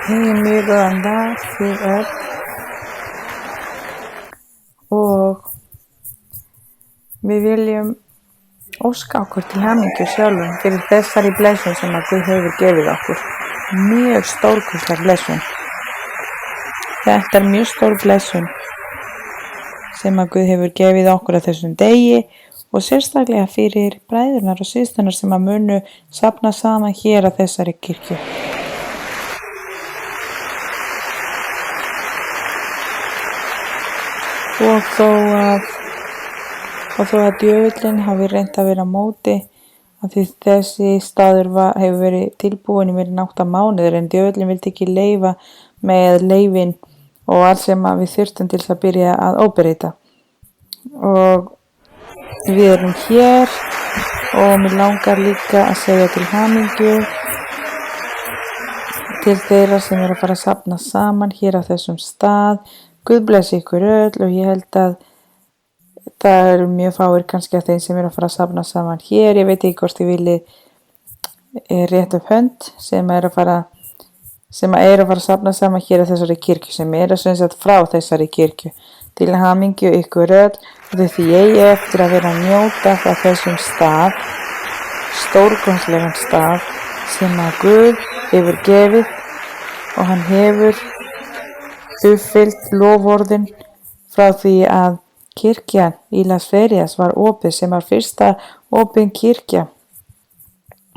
Mjög góðan dag þið öll og við viljum óska okkur til hamingju sjálfum fyrir þessari blessun sem að Guð hefur gefið okkur. Mjög stórkostleg blessun. Þetta er mjög stór blessun sem að Guð hefur gefið okkur á þessum degi og sérstaklega fyrir bræðurnar og systurnar sem að munu safna saman hér á þessari kirkju. Og þó að djöfullinn hafi reynt að vera á móti af því þessi staður hefur verið tilbúin í meira en 8 mánuðir en djöfullinn vildi ekki leyfa með leyfin og allt sem að við þurftum til að byrja að óperita. Og við erum hér og mér langar líka að segja til hamingju til þeirra sem eru að fara að safna saman hér á þessum stað. Guð blessi ykkur öll og ég held að það eru mjög fáir kannski af þeim sem eru að fara að safna saman hér. Ég veit ekki hvort þið viljið rétt upp hönd sem eru að fara að safna saman hér á þessari kirkju sem eru sem sagt frá þessari kirkju. Til hamingju ykkur öll og því ég eftir að vera að njóta frá þessum stað, stórkostlegan stað sem að Guð hefur gefið og hann hefur uppfyllt loforðin frá því að kirkjan í Las Vegas var opið sem var fyrsta opin kirkja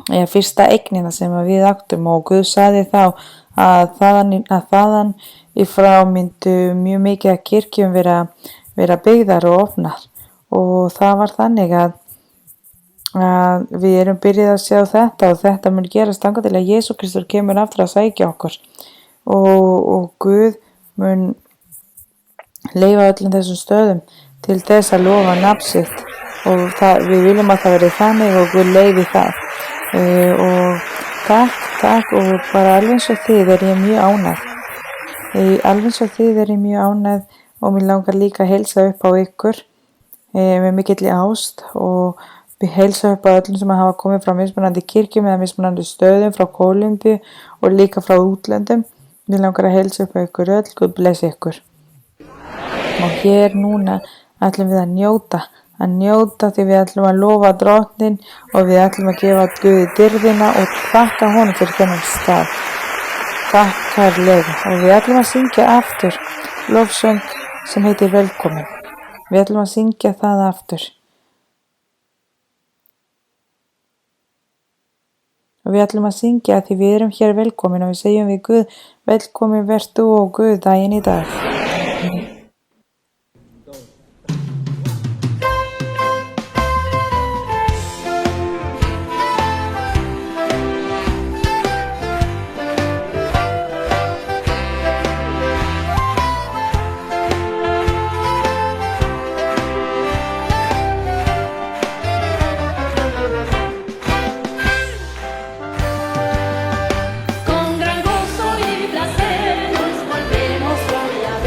eða fyrsta eignina sem við áttum og Guð sagði þá að þaðan í frá myndu mjög mikið að kirkjum vera byggðar og opnar og það var þannig að við erum byrjuð að sjá þetta og þetta mun gerast þangað til að Jesú Kristur kemur aftur að sækja okkur og Guð mun leyfa öllum þessum stöðum til þess að lofa nafn sitt og við viljum að það verði þannig og Guð leyfi það og takk og bara alveg eins og þið er ég mjög ánægð og mér langar líka að heilsa upp á ykkur með mikilli ást og við heilsa upp á öllum sem hafa komið frá mismunandi kirkjum eða mismunandi stöðum frá Kólumbíu og líka frá útlöndum. Mér langar að heilsa upp á ykkur öll, Guð blessi ykkur. Og hér núna ætlum við að njóta því við ætlum að lofa Drottnin og við ætlum að gefa Guði dyrðina og þakka honum fyrir þennan stað. Takk kærlega og við ætlum að syngja aftur lofsöng sem heitir Velkomin. Við ætlum að syngja það aftur. Og við ætlum að syngja því við erum hér velkomin og við segjum við Guð, velkomin vert þú og Guð daginn í dag. Con gran gozo y placer nos volvemos hoy a ver.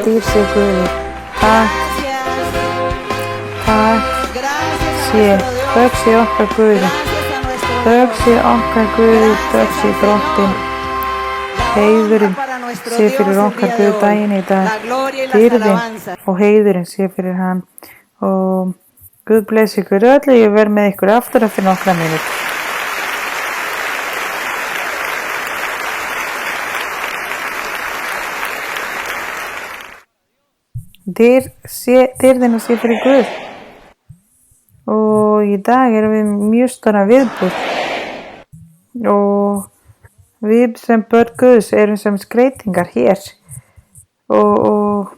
dýr sé Guði. Takk sé, þökk sé okkar Guði. Þökk sé okkar Guði, þökk sé Drottinn. Heiðurinn sé fyrir okkar Guð daginn í dag. Dýrðin og heiðurinn sé fyrir hann. Og Guð blessi ykkur öll og ég verð með ykkur aftur eftir nokkra mínútur. Dýrðina sé fyrir Guð. Og í dag erum við mjög stóra viðburð. Og við sem börn Guðs erum sem skreytingar hér. Og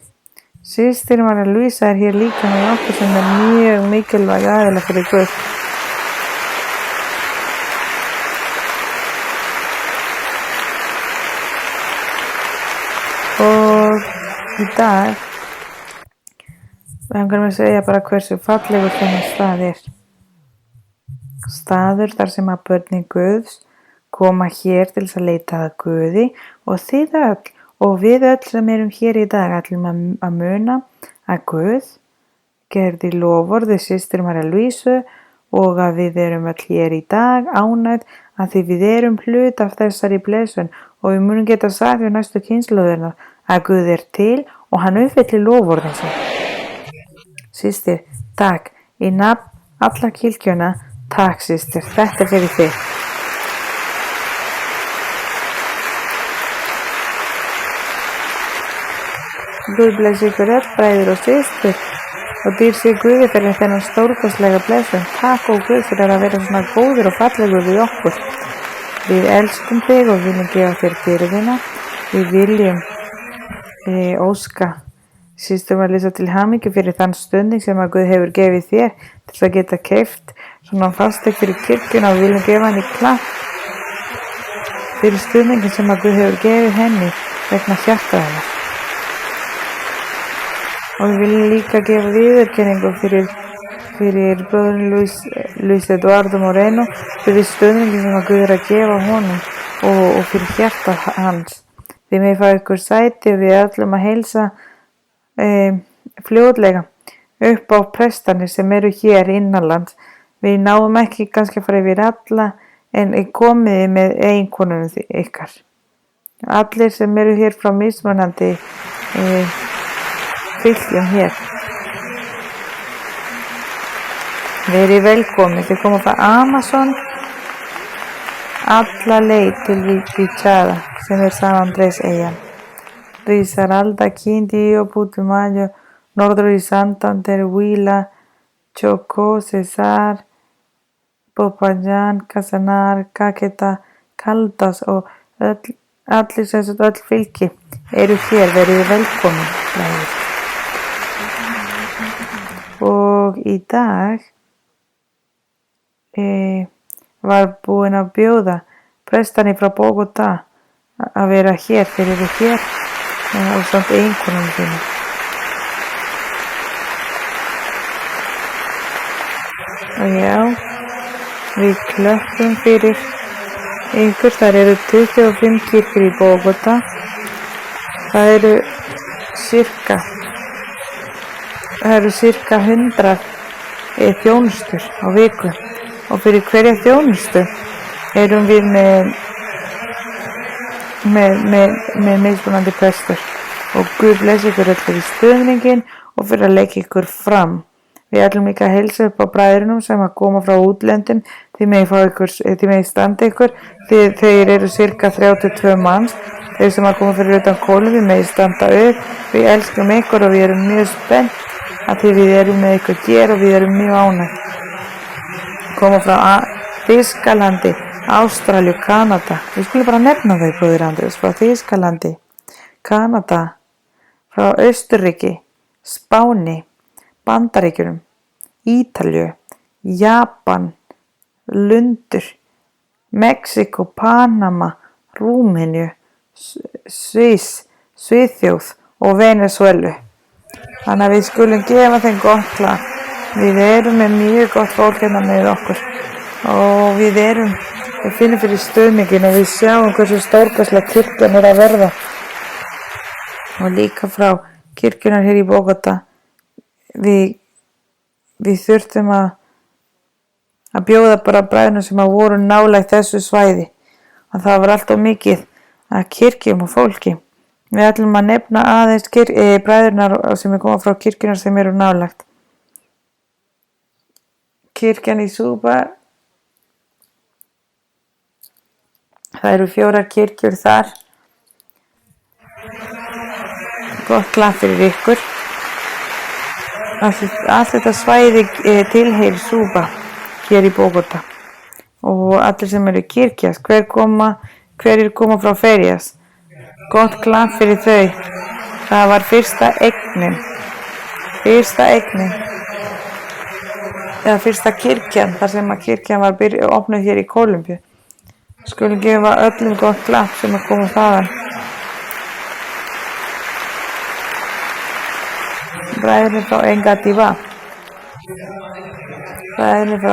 systir María Luisa er hér líka með okkur sem er mjög mikilvæg aðila fyrir Guð. Og í dag langar mér að segja bara hversu fallegur þennan stað er. Staður þar sem að börnin Guðs koma hér til þess að leita að Guði og þið öll og við öll sem erum hér í dag ætlum að muna að Guð gerði loforð við systur María Luísu og að við erum öll hér í dag ánægð að því við erum hlut af þessari blessun og við munum geta sagt við næstu kynslóðirnar að Guð er til og hann uppfyllir loforðin sín. Systir, takk. Í nafn alla kirkjuna, takk systir. Þetta er fyrir þig. Guð blessi ykkur öll, bræður og systur. Og dýr sé Guði fyrir þennan stórkostlega blessun. Takk og Guð fyrir að vera svona góður og fallegur við okkur. Við elskum þig og viljum gefa þér dýrðina. Við viljum óska systur María Luísa til hamingju fyrir þann stuðning sem að Guð hefur gefið þér til að geta keypt svona fasteign fyrir kirkjuna og við viljum gefa henni klapp fyrir stuðningin sem að Guð hefur gefið henni vegna hjarta hennar. Og við viljum líka gefa viðurkenningu fyrir bróðurinn Luis Eduardo Moreno fyrir stuðningin sem að Guð er að gefa honum og fyrir hjarta hans. Þið megið fá ykkur sæti og við ætlum að heilsa fljótlega upp á prestanir sem eru hér innanlands. Við náum ekki kannski að fara yfir alla en komiði með eiginkonunum ykkar. Allir sem eru hér frá mismunandi fylgjum hér. Verið velkomin. Þið koma frá Amazon alla leið til Vichada sem er San Andrés eyjan. Risaralda, Quindío, Putumayo, Norte de Santander, Huila, Chocó, Cesar, Popayán, Casanar, Caquetá, Caldas og allir sem sagt öll fylki eru hér, verið velkomin. Og í dag var búin að bjóða prestani frá Bogotá að vera hér, þeir eru hér og samt eiginkonunum sínum. Og já, við klöppum fyrir ykkur. Það eru 25 kirkjur í Bogotá. Það eru cirka 100 þjónustur á viku og fyrir hverja þjónustu erum við með mismunandi prestur og Guð blessi ykkur öll fyrir stuðningin og fyrir að leggja ykkur fram. Við ætlum líka að heilsa upp á bræðrunum sem að koma frá útlöndum. Þið megið standa ykkur. Þeir eru cirka 32 manns. Þeir sem að koma fyrir utan kólu, við megið standa upp. Við elskum ykkur og við erum mjög spennt að því við erum með ykkur hér og við erum mjög ánægð. Koma frá Þýskalandi, Ástralíu, Kanada. Við skulum bara nefna þau, bróðir Andrés, frá Þýskalandi, Kanada, frá Austurríki, Spáni, Bandaríkjunum, Ítalíu, Japan, Lundur, Mexíkó, Panama, Rúmeníu, Svíþjóð og Venesúelu. Þannig að við skulum gefa þeim gott lag. Við erum með mjög gott fólk hérna með okkur og við finnum fyrir stuðningin og við sjáum hversu stórkostlega kirkjan er að verða. Og líka frá kirkjunnar hér í Bogota, við þurftum að bjóða bara bræðurnum sem voru nálægt þessu svæði. Og það var alltaf mikið að kirkjum og fólki. Við ætlum að nefna aðeins bræðurnar sem koma frá kirkjunnar sem eru nálægt. Kirkjan í Suba, það eru 4 kirkjur þar. Gott klapp fyrir ykkur. Allt þetta svæði tilheyrir Suba hér í Bogota. Og allir sem eru kirkjas, hver koma frá Ferias. Gott klapp fyrir þau. Það var fyrsta eignin. Eða fyrsta kirkjan, þar sem að kirkjan var opnuð hér í Kólumbíu. Skulum gefa öllum gott klapp sem að koma þaðan. Bræðurnir frá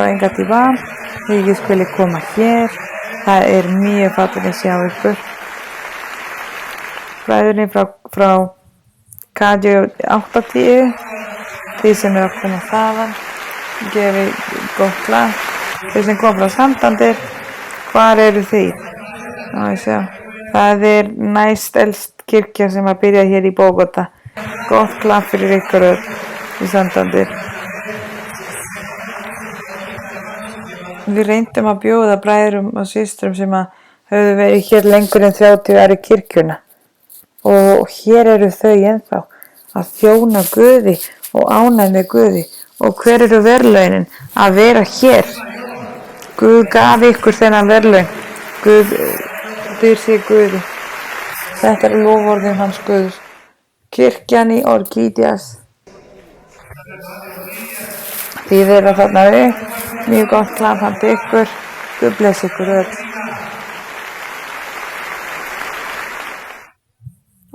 Engativá. Þið skuli koma hér. Það er mjög fallegt að sjá ykkur. Bræðurnir frá Calle 80. Þið sem eru að koma þaðan, gefið gott klapp. Þið sem kom frá Santander, hvar eru þið? Það er næst elst kirkja sem að byrja hér í Bogota. Gott klapp fyrir ykkur öll í Santander. Við reyndum að bjóða bræðrum og systrum sem að höfðu verið hér lengur en 30 ára í kirkjuna. Og hér eru þau ennþá að þjóna Guði og ánægð með Guði. Og hver eru verðlaunin? Að vera hér. Guð gaf ykkur þennan verðlaun. Guð, dyr sé Guði. Þetta eru loforðin hans Guðs. Kirkjan í Orquídeas. Þið eru þarna upp. Mjög gott klapp handa ykkur. Guð blessi ykkur öll.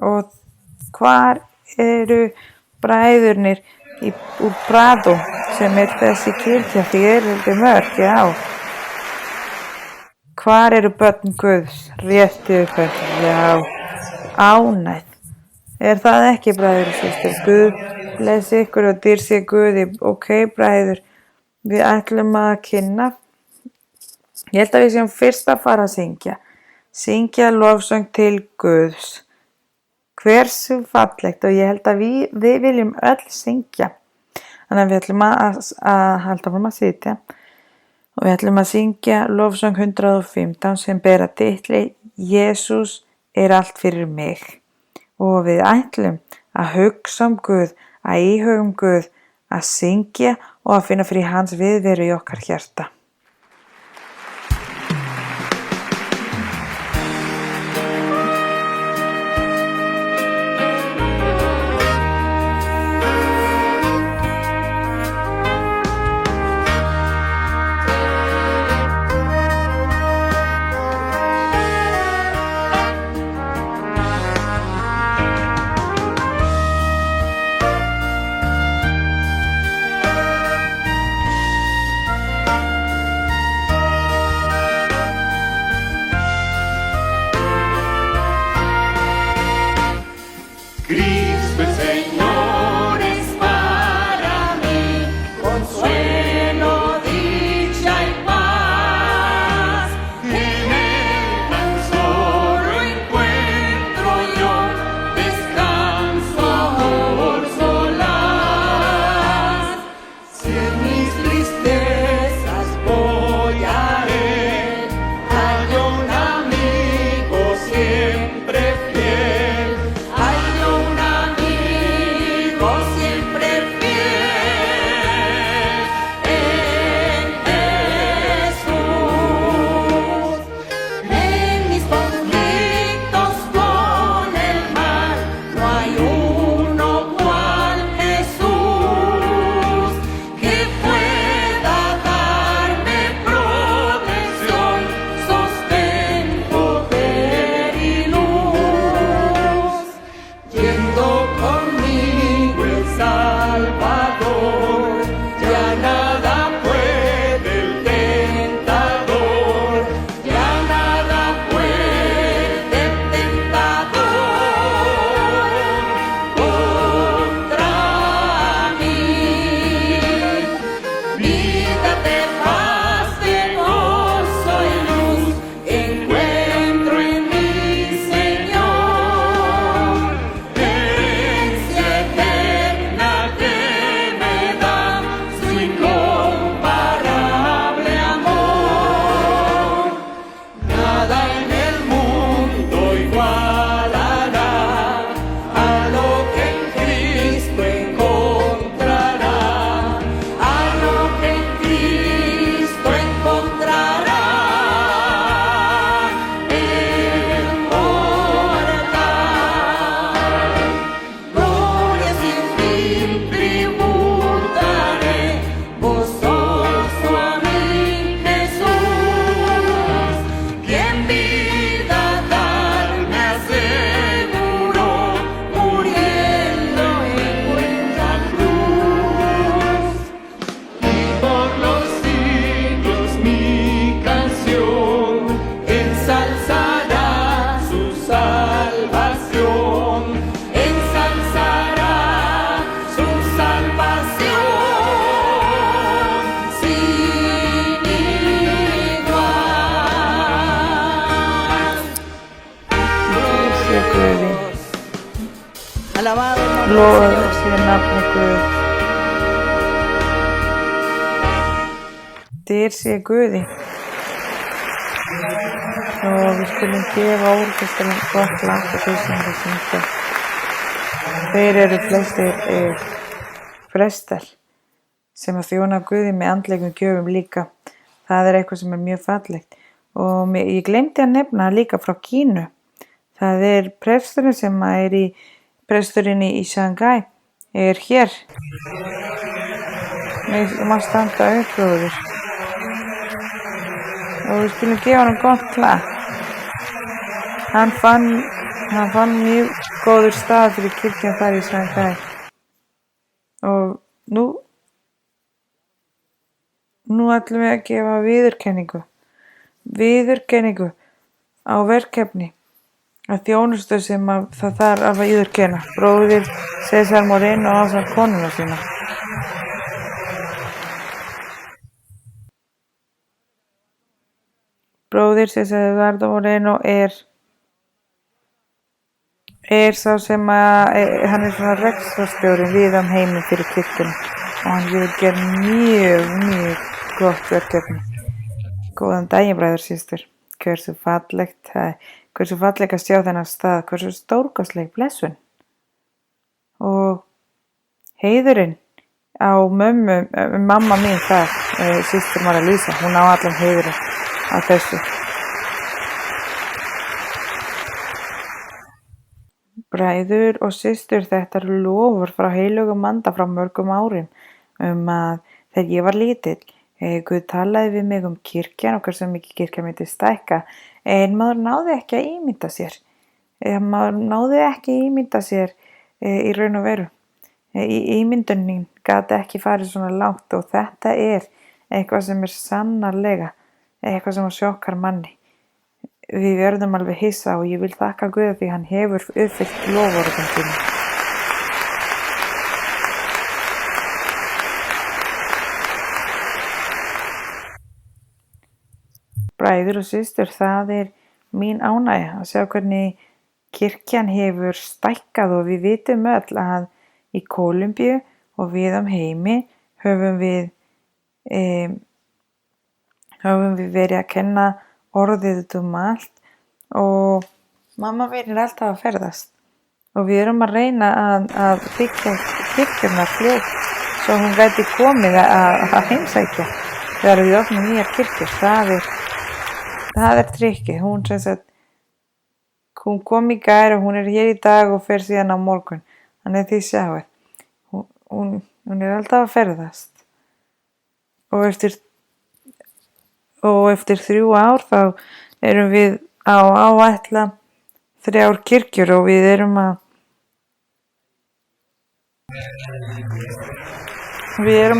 Og hvar eru bræðurnir úr Prado sem er þessi kirkja? Þið eru mörg, já. Hvar eru börn Guðs? Réttið ykkur, já. Ánægð. Er það ekki, bræður og systur? Guð blessi ykkur og dyr sé Guði. Ok, bræður, við ætlum að kynna. Ég held að við séum fyrst að fara að syngja. Syngja lofsöng til Guðs. Hversu fallegt, og ég held að við viljum öll syngja. Þannig að við ætlum að halda fram að sitja. Og við ætlum að syngja lofsöng 115 sem ber að titli Jesús er allt fyrir mig. Og við ætlum að hugsa Guð, að íhuga Guð, að syngja og að finna fyrir hans viðveru í okkar hjarta. Lofaðu sé nafni Guð. Dyr sé Guði. Og við skulum gefa orkestrinum gott lag og þeir sem eru að syngja. Þeir eru flestir prestar sem að þjóna Guði með andlegum gjöfum líka. Það er eitthvað sem er mjög fallegt. Og ég gleymdi að nefna líka frá Kínu. Það er presturinn sem er presturinn í Shanghai er hér. Maður standa upp, bróðir. Og við skulum gefa hann gott klapp. Hann fann mjög góður stað fyrir kirkjan þar í Shanghai. Og nú ætlum við að gefa viðurkenningu á verkefni að þjónustu sem það þarf að viðurkenna. Bróðir César Moreno ásamt konuna sína. Bróðir César Eduardo Moreno er sá sem hann er svona rekstrarstjóri víðan heiminn fyrir kirkjuna og hann hefur gert mjög gott verkefni. Góðan daginn, bræður og systur. Hversu fallegt að sjá þennan stað, hversu stórkostleg blessun. Og heiðurinn á mamma mín þar, systur María Luisa, hún á allan heiðurinn á þessu. Bræður og systur, þetta er lofur frá heilögum anda frá mörgum árum að þegar ég var lítill, Guð talaði við mig kirkjan og hversu mikið kirkjan myndi stækka, en maður náði ekki að ímynda sér. Í raun og veru. Ímyndunin gat ekki farið svona langt og þetta er eitthvað sem er sannarlega eitthvað sem sjokkar manni. Við verðum alveg hissa og ég vil þakka Guði því hann hefur uppfyllt loforðin sín. Bræður og systur, það er mín ánægja að sjá hvernig kirkjan hefur stækkað og við vitum öll að í Kólumbíu og við heimi höfum við verið að kenna orðið út allt og mamma mín er alltaf að ferðast og við erum að reyna að byggja kirkjurnar fljótt svo hún gæti komið að heimsækja þegar við opnum nýjar kirkjur. Það er trikkið. Hún kom í gær og hún er hér í dag og fer síðan á morgun. Þannig að þið sjáið. Hún er alltaf að ferðast. Og eftir 3 ár þá erum við á áætla 3 kirkjur og við erum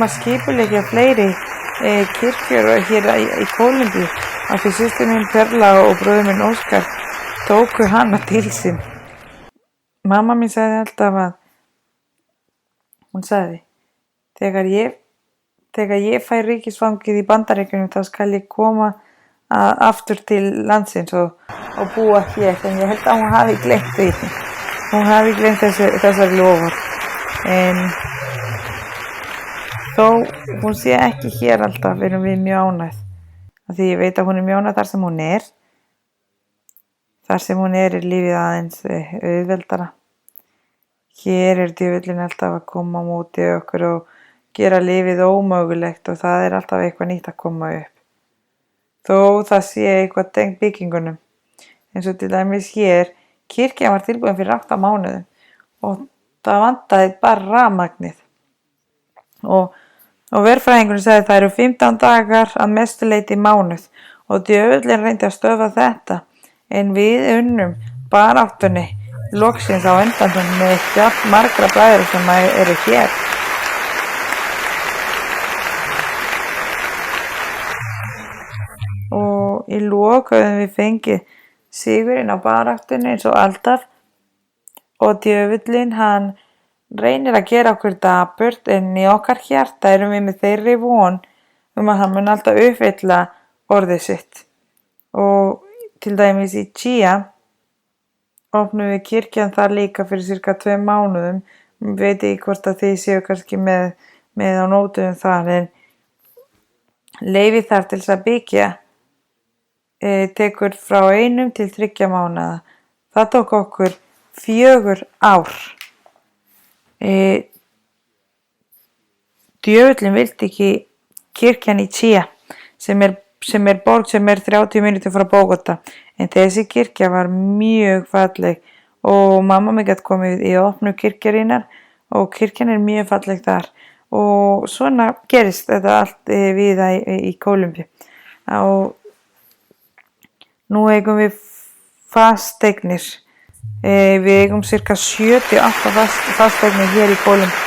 að skipuleggja fleiri kirkjur hér í Kólumbíu. Af því systir mín Perla og bróðir minn Óskar tóku hana til sín. Mamma mín sagði alltaf hún sagði, þegar ég fæ ríkisfangið í Bandaríkjunum þá skal ég koma aftur til landsins og búa hér. En ég held að hún hafi gleymt því. Hún hafi gleymt þessar lofur. En þó hún sé ekki hér alltaf erum við mjög ánægð. Því ég veit að hún er mjög ánægð þar sem hún er. Þar sem hún er lífið aðeins auðveldara. Hér er djöfullinn alltaf að koma á móti okkur og gera lífið ómögulegt og það er alltaf eitthvað nýtt að koma upp. Þó það sé eitthvað tengt byggingunum. Eins og til dæmis hér, kirkjan var tilbúin fyrir 8 mánuðum og það vantaði bara rafmagnið. Og verfræðingurinn sagði það eru 15 dagar að mestu leyti í mánuð og djöfullinn reyndi að stöðva þetta en við unnum baráttunni loksins á endanum með hjálp margra bræður sem eru hér. Og í lok höfum við fengið sigurinn á baráttunni eins og alltaf og djöfullinn hann reynir að gera okkur dapurt en í okkar hjarta erum við með þeirri von að hann mun alltaf uppfylla orðið sitt. Og til dæmis í Chía opnum við kirkjan þar líka fyrir sirka 2 mánuðum. Veit ekki hvort að þið séu kannski með á nótum þar, en leyfi þar til þess að byggja tekur frá 1 til 3 mánaða. Það tók okkur 4 ár. Djöfullinn vildi ekki kirkjan í Chía, sem er borg sem er 30 mínútur frá Bogota, en þessi kirkja var mjög falleg og mamma mig gat komið í opnu kirkjarinnar og kirkjan er mjög falleg þar. Og svona gerist þetta allt víða í Kólumbíu. Og nú eigum við fasteignir. Við eigum cirka 78 fasteignir hér í Kólumbíu.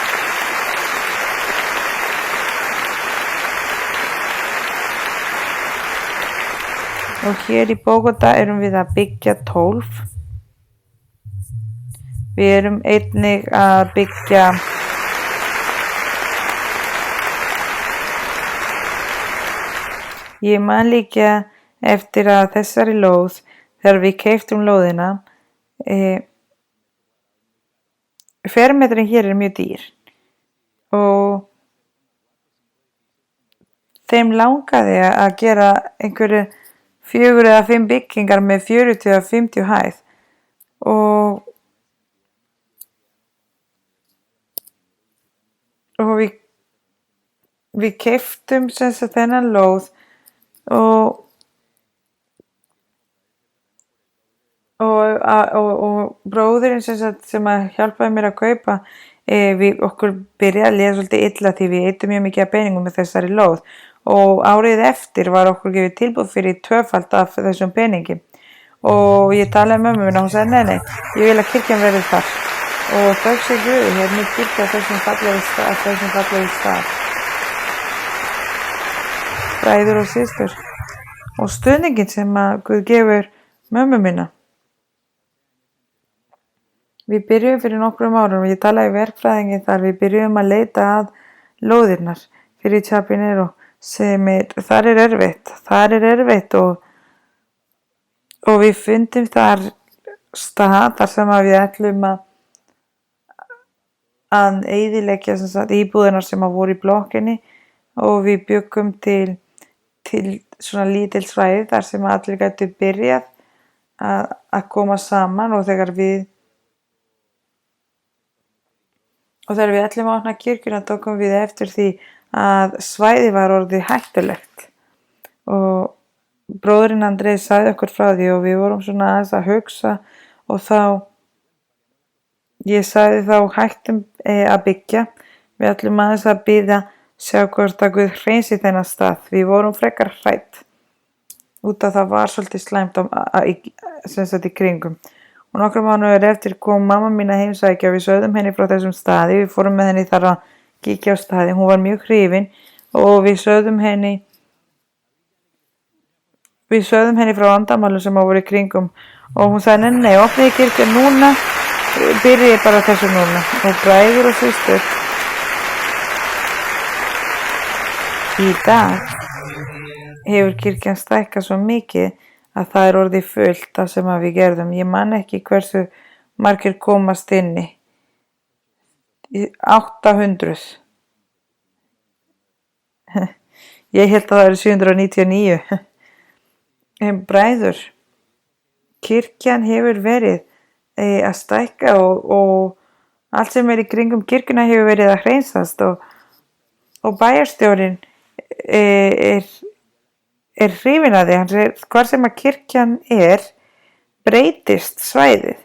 Og hér í Bogota erum við að byggja 12. Við erum einnig að byggja Ég man líka eftir að þessari lóð, þegar við keyptum lóðina, fermetrin hér er mjög dýr og þeim langaði að gera einhverju 4 eða 5 byggingar með 40 eða 50 hæð og við keyptum sem sagt þennan lóð og bróðirinn sem að hjálpaði mér að kaupa, okkur byrjaði að líða svolítið illa því við eyddum mjög mikið af peningum með þessari lóð og árið eftir var okkur gefið tilboð fyrir 2-falt af þessum peningi og ég talaði með mömmu og hún sagði nei, ég vil að kirkjan verði þar og þökk sé Guði, hérna er kirkja þessum fallegu stað. Bræður og systur og stuðningin sem að Guð gefur mömmu mína. Við byrjuðum fyrir nokkrum árum og ég talaði við verkfræðinginn þar, við byrjuðum að leita að lóðirnar fyrir Chapinero þar er erfitt og við fundum þar stað þar sem að við ætlum að eyðileggja íbúðirnar sem að voru í blokkinni og við bjuggum til svona lítil svæði þar sem allir gætu byrjað að koma saman og þegar við ætlum að opna kirkjuna tókum við eftir því að svæði var orðið hættulegt og bróðirinn Andrés sagði okkur frá því og við vorum svona aðeins að hugsa og ég sagði þá hættum að byggja, við ætlum aðeins að bíða sjá hvort að Guð hreinsi þennan stað. Við vorum frekar hrædd út af það var svolítið slæmt í kringum. Og nokkrum mánuðir eftir kom mamma mín að heimsækja og við sögðum henni frá þessum staði. Við fórum með henni þar að kíkja á staði. Hún var mjög hrifin og við sögðum henni frá vandamálum sem voru í kringum og hún sagði nei, opniði kirkjan núna, byrjiði bara þessu núna. Og bræður og systur, í dag hefur kirkjan stækkað svo mikið að það er orðið fullt það sem að við gerðum. Ég man ekki hversu margir komast inni. 800. Ég held að það eru 799. En bræður, kirkjan hefur verið að stækka og allt sem er í kringum kirkjuna hefur verið að hreinsast og bæjarstjórinn er hrifinn af því. Hann segir hvar sem að kirkjan breytist svæðið.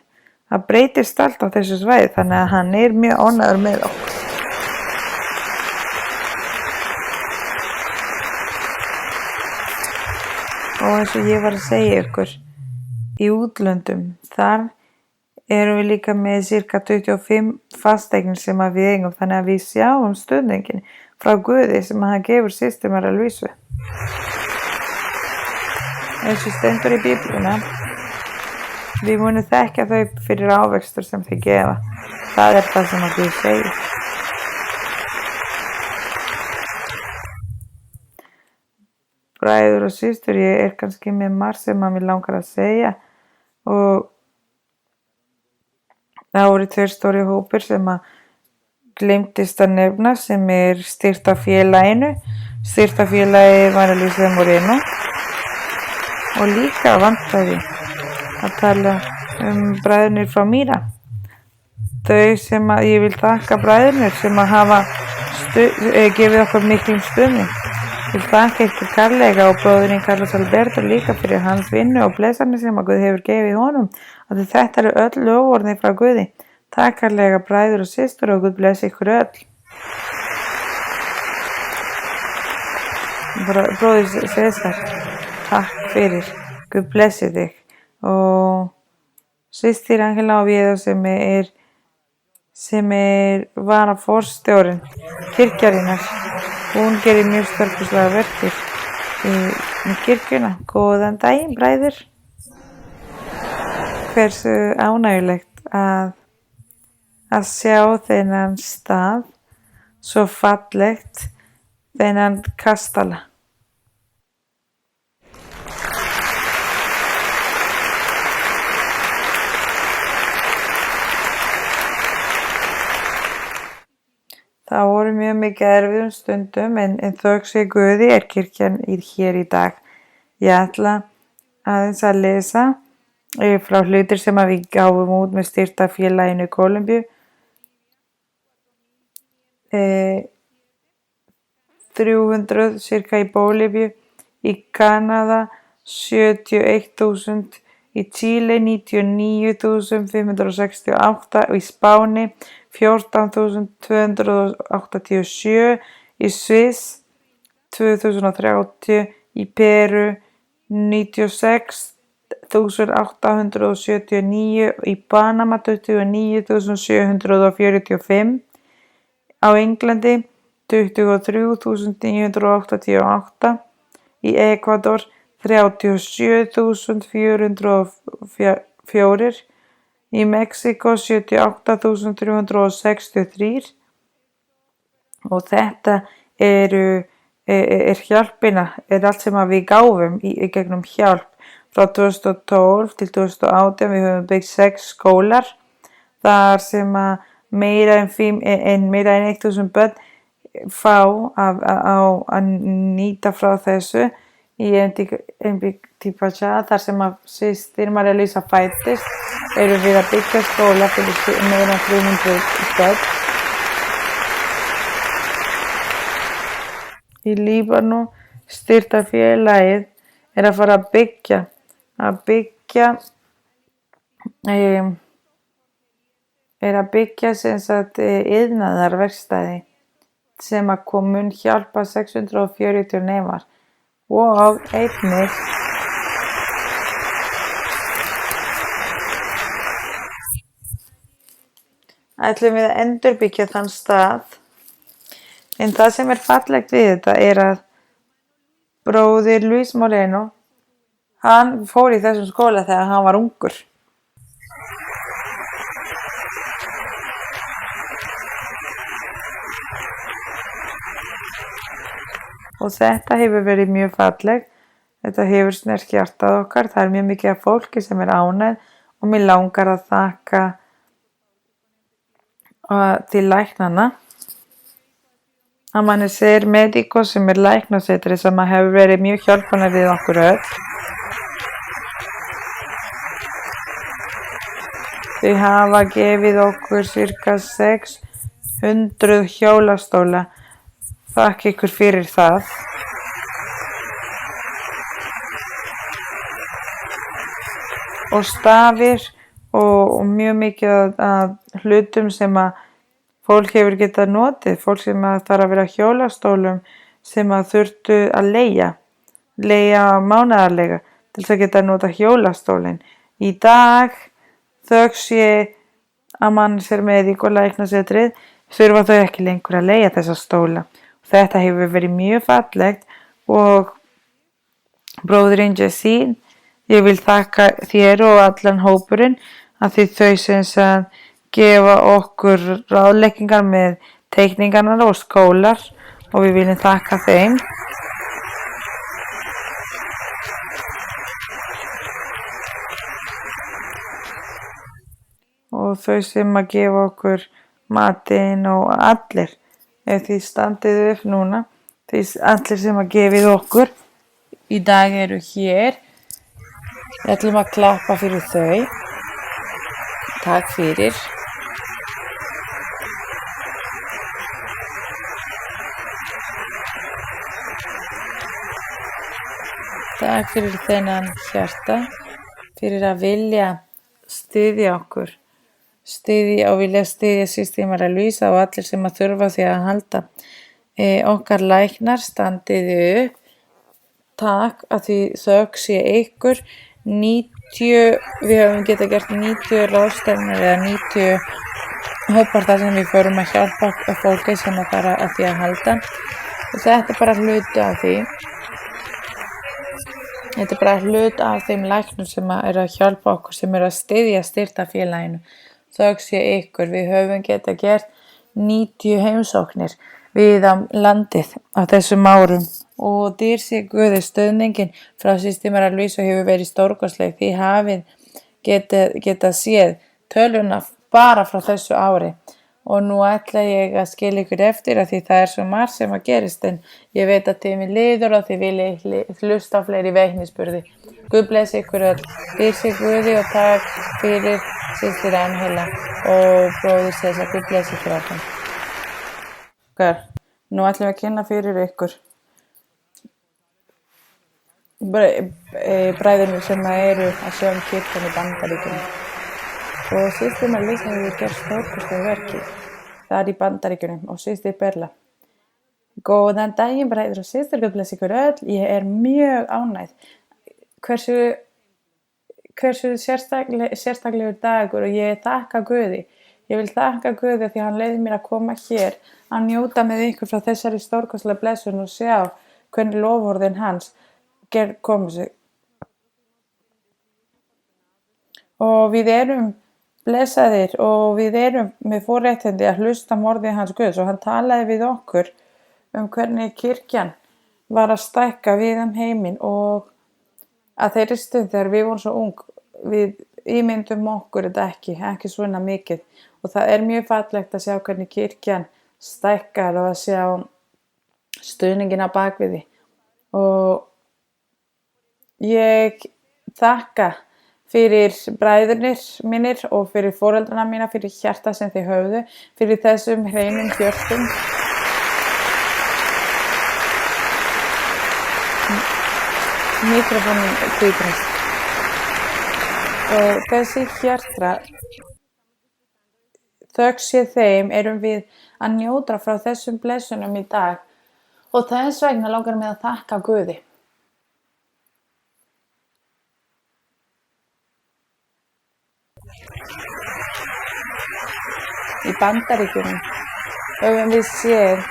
Það breytist allt á þessu svæði þannig að hann er mjög ánægður með okkur. Og eins og ég var að segja ykkur, í útlöndum, þar erum við líka með cirka 25 fasteignir sem að við eigum þannig að við sjáum stuðningin frá Guði sem að hann gefur systur María Luísu. Eins og stendur í Biblíuna, við munum þekkja þau fyrir ávextur sem þau gefa. Það er það sem að Guð segir. Bræður og systur, ég kannski með margt sem að mér langar að segja og Það voru 2 stórir hópur sem að gleymdist að nefna sem styrktarfélaginu. Styrktarfélagið María Luisa Moreno og líka vantaði að tala bræðurnir frá Mýra. Þau sem að ég vil þakka bræðurnir sem að hafa gefið okkur miklum stuðning. Ég vil þakka ykkur kærlega og bróðurinn Carlos Alberto líka fyrir hans vinnu og blessanir sem að Guð hefur gefið honum. Að þetta eru öll loforðin frá Guði. Takk kærlega bræður og systur og Guð blessi ykkur öll. Bróðir César, takk fyrir. Guð blessi þig. Og systir Angela Oviedo sem varaforstjórinn kirkjarinnar. Hún gerir mjög stórkostlega verkir í kirkjuna. Góðan daginn, bræður. Hversu ánægjulegt að sjá þennan stað, svo fallegt, þennan kastala. Það voru mjög mikið erfiðum stundum en þökk sé Guði kirkjan hér í dag. Ég ætla aðeins að lesa frá hlutir sem að við gáfum út með styrktarfélaginu í Kólumbíu. 300 cirka í Bólivíu, í Kanada 71.000, í Chile 99.568, í Spáni 14.287, í Sviss 2030, í Peru 96.879, í Panama 29.745, á Englandi 23.988, í Ekvador 37.404, í Mexíkó 78.363 og þetta er hjálpina, allt sem að við gáfum í gegnum hjálp. Frá 2012 til 2018 við höfum byggt 6 skólar þar sem að meira en 1.000 börn fá að nýta frá þessu. Í Tipachá, þar sem að systir María Luisa fæddist, eru við að byggja skóla fyrir meira en 300 börn. Í Líbanu styrktarfélagið að fara að byggja sem sagt iðnaðarverkstæði sem að mun hjálpa 640 nemar. Og einnig ætlum við að endurbyggja þann stað. En það sem fallegt við þetta að bróðir Luis Moreno, hann fór í þessum skóla þegar hann var ungur. Og þetta hefur verið mjög fallegt. Þetta hefur snert hjartað okkar. Það mjög mikið af fólki sem ánægð og mér langar að þakka til læknanna. Amanecer Médico sem læknasetri sem hefur verið mjög hjálpandi við okkur öll. Þau hafa gefið okkur cirka 600 hjólastóla. Þakka ykkur fyrir það. Og stafir og mjög mikið af hlutum sem að fólk hefur getað notið. Fólk sem að þarf að vera hjólastólum sem að þurftu að leigja mánaðarlega til þess að geta nota hjólastólinn. Í dag þökk sé Amanecer Médico læknasetrið þurfa þau ekki lengur að leigja þessa stóla. Þetta hefur verið mjög fallegt og bróðurinn Jessin, ég vil þakka þér og allan hópurinn að því þau sem gefa okkur ráðleggingar með teikningarnar og skólar og við viljum þakka þeim. og þau sem að gefa okkur matinn og allir, ef þið standið upp núna, þið allir sem að gefið okkur í dag eru hér. Við ætlum að klappa fyrir þau. Takk fyrir. Takk fyrir þennan hjarta, fyrir að vilja styðja okkur, vilja styðja systir María Luisa og allir sem að þurfa því að halda. Okkar læknar, standið upp. Takk að því þökk sé ykkur. 90, við höfum getað gert 90 ráðstefnur eða 90 hópar þar sem við förum að hjálpa fólki sem að fara að því að halda. Og þetta er bara hluti af því. Þetta er bara hlut af þeim læknum sem eru að hjálpa okkur, sem eru að styðja styrktarfélaginu. Þökk sé ykkur. Við höfum getað gert 90 heimsóknir við á landið á þessum árum. Og dýr sé Guði, stuðningin frá systir María Luisa hefur verið stórkostleg. Þið hafið getað séð töluna bara frá þessu ári. Og nú ætla ég að skilja ykkur eftir að því það er svo margt sem að gerist, en ég veit að þið mér liður og þið viljið hlusta á fleiri veiknisburði. Guð blessi ykkur öll. Dýr sé Guði og takk fyrir systir Angela og bróðir César. Guð blessi ykkur öll. Nú ætlum við að kynna fyrir ykkur bræðurnir sem eru að sjá kirkjan í Bandaríkjunum. Og systir María Luisa hefur gert stórkostleg verki þar í Bandaríkjunum og systir Perla. Góðan daginn bræður og systur, Guð blessi ykkur öll. Ég er mjög ánægð. Hversu sérstaklegur dagur og ég þakka Guði. Ég vil þakka Guði því hann leyfði mér að koma hér að njóta með ykkur frá þessari stórkostlega blessun og sjá hvernig loforðin hans komu sig. Og við erum blessaðir og við erum með forréttindi að hlusta morðið hans Guðs og hann talaði við okkur hvernig kirkjan var að stækka við heiminn og að þeirri stund þegar við vorum svo ung, við ímyndum okkur þetta ekki svona mikið og það er mjög fallegt að sjá hvernig kirkjan stækkar og að sjá stuðningin á bakviði og ég þakka fyrir bræðurnir mínir og fyrir foreldrana mína, fyrir hjarta sem þið höfðu, fyrir þessum hreinum hjörtum. Mikrofónin kviknast. Og þessi hjarta, þökk sé þeim, erum við að njóta frá þessum blessunum í dag. Og þess vegna langar mig að þakka Guði. Í Bandaríkjunum höfum við séð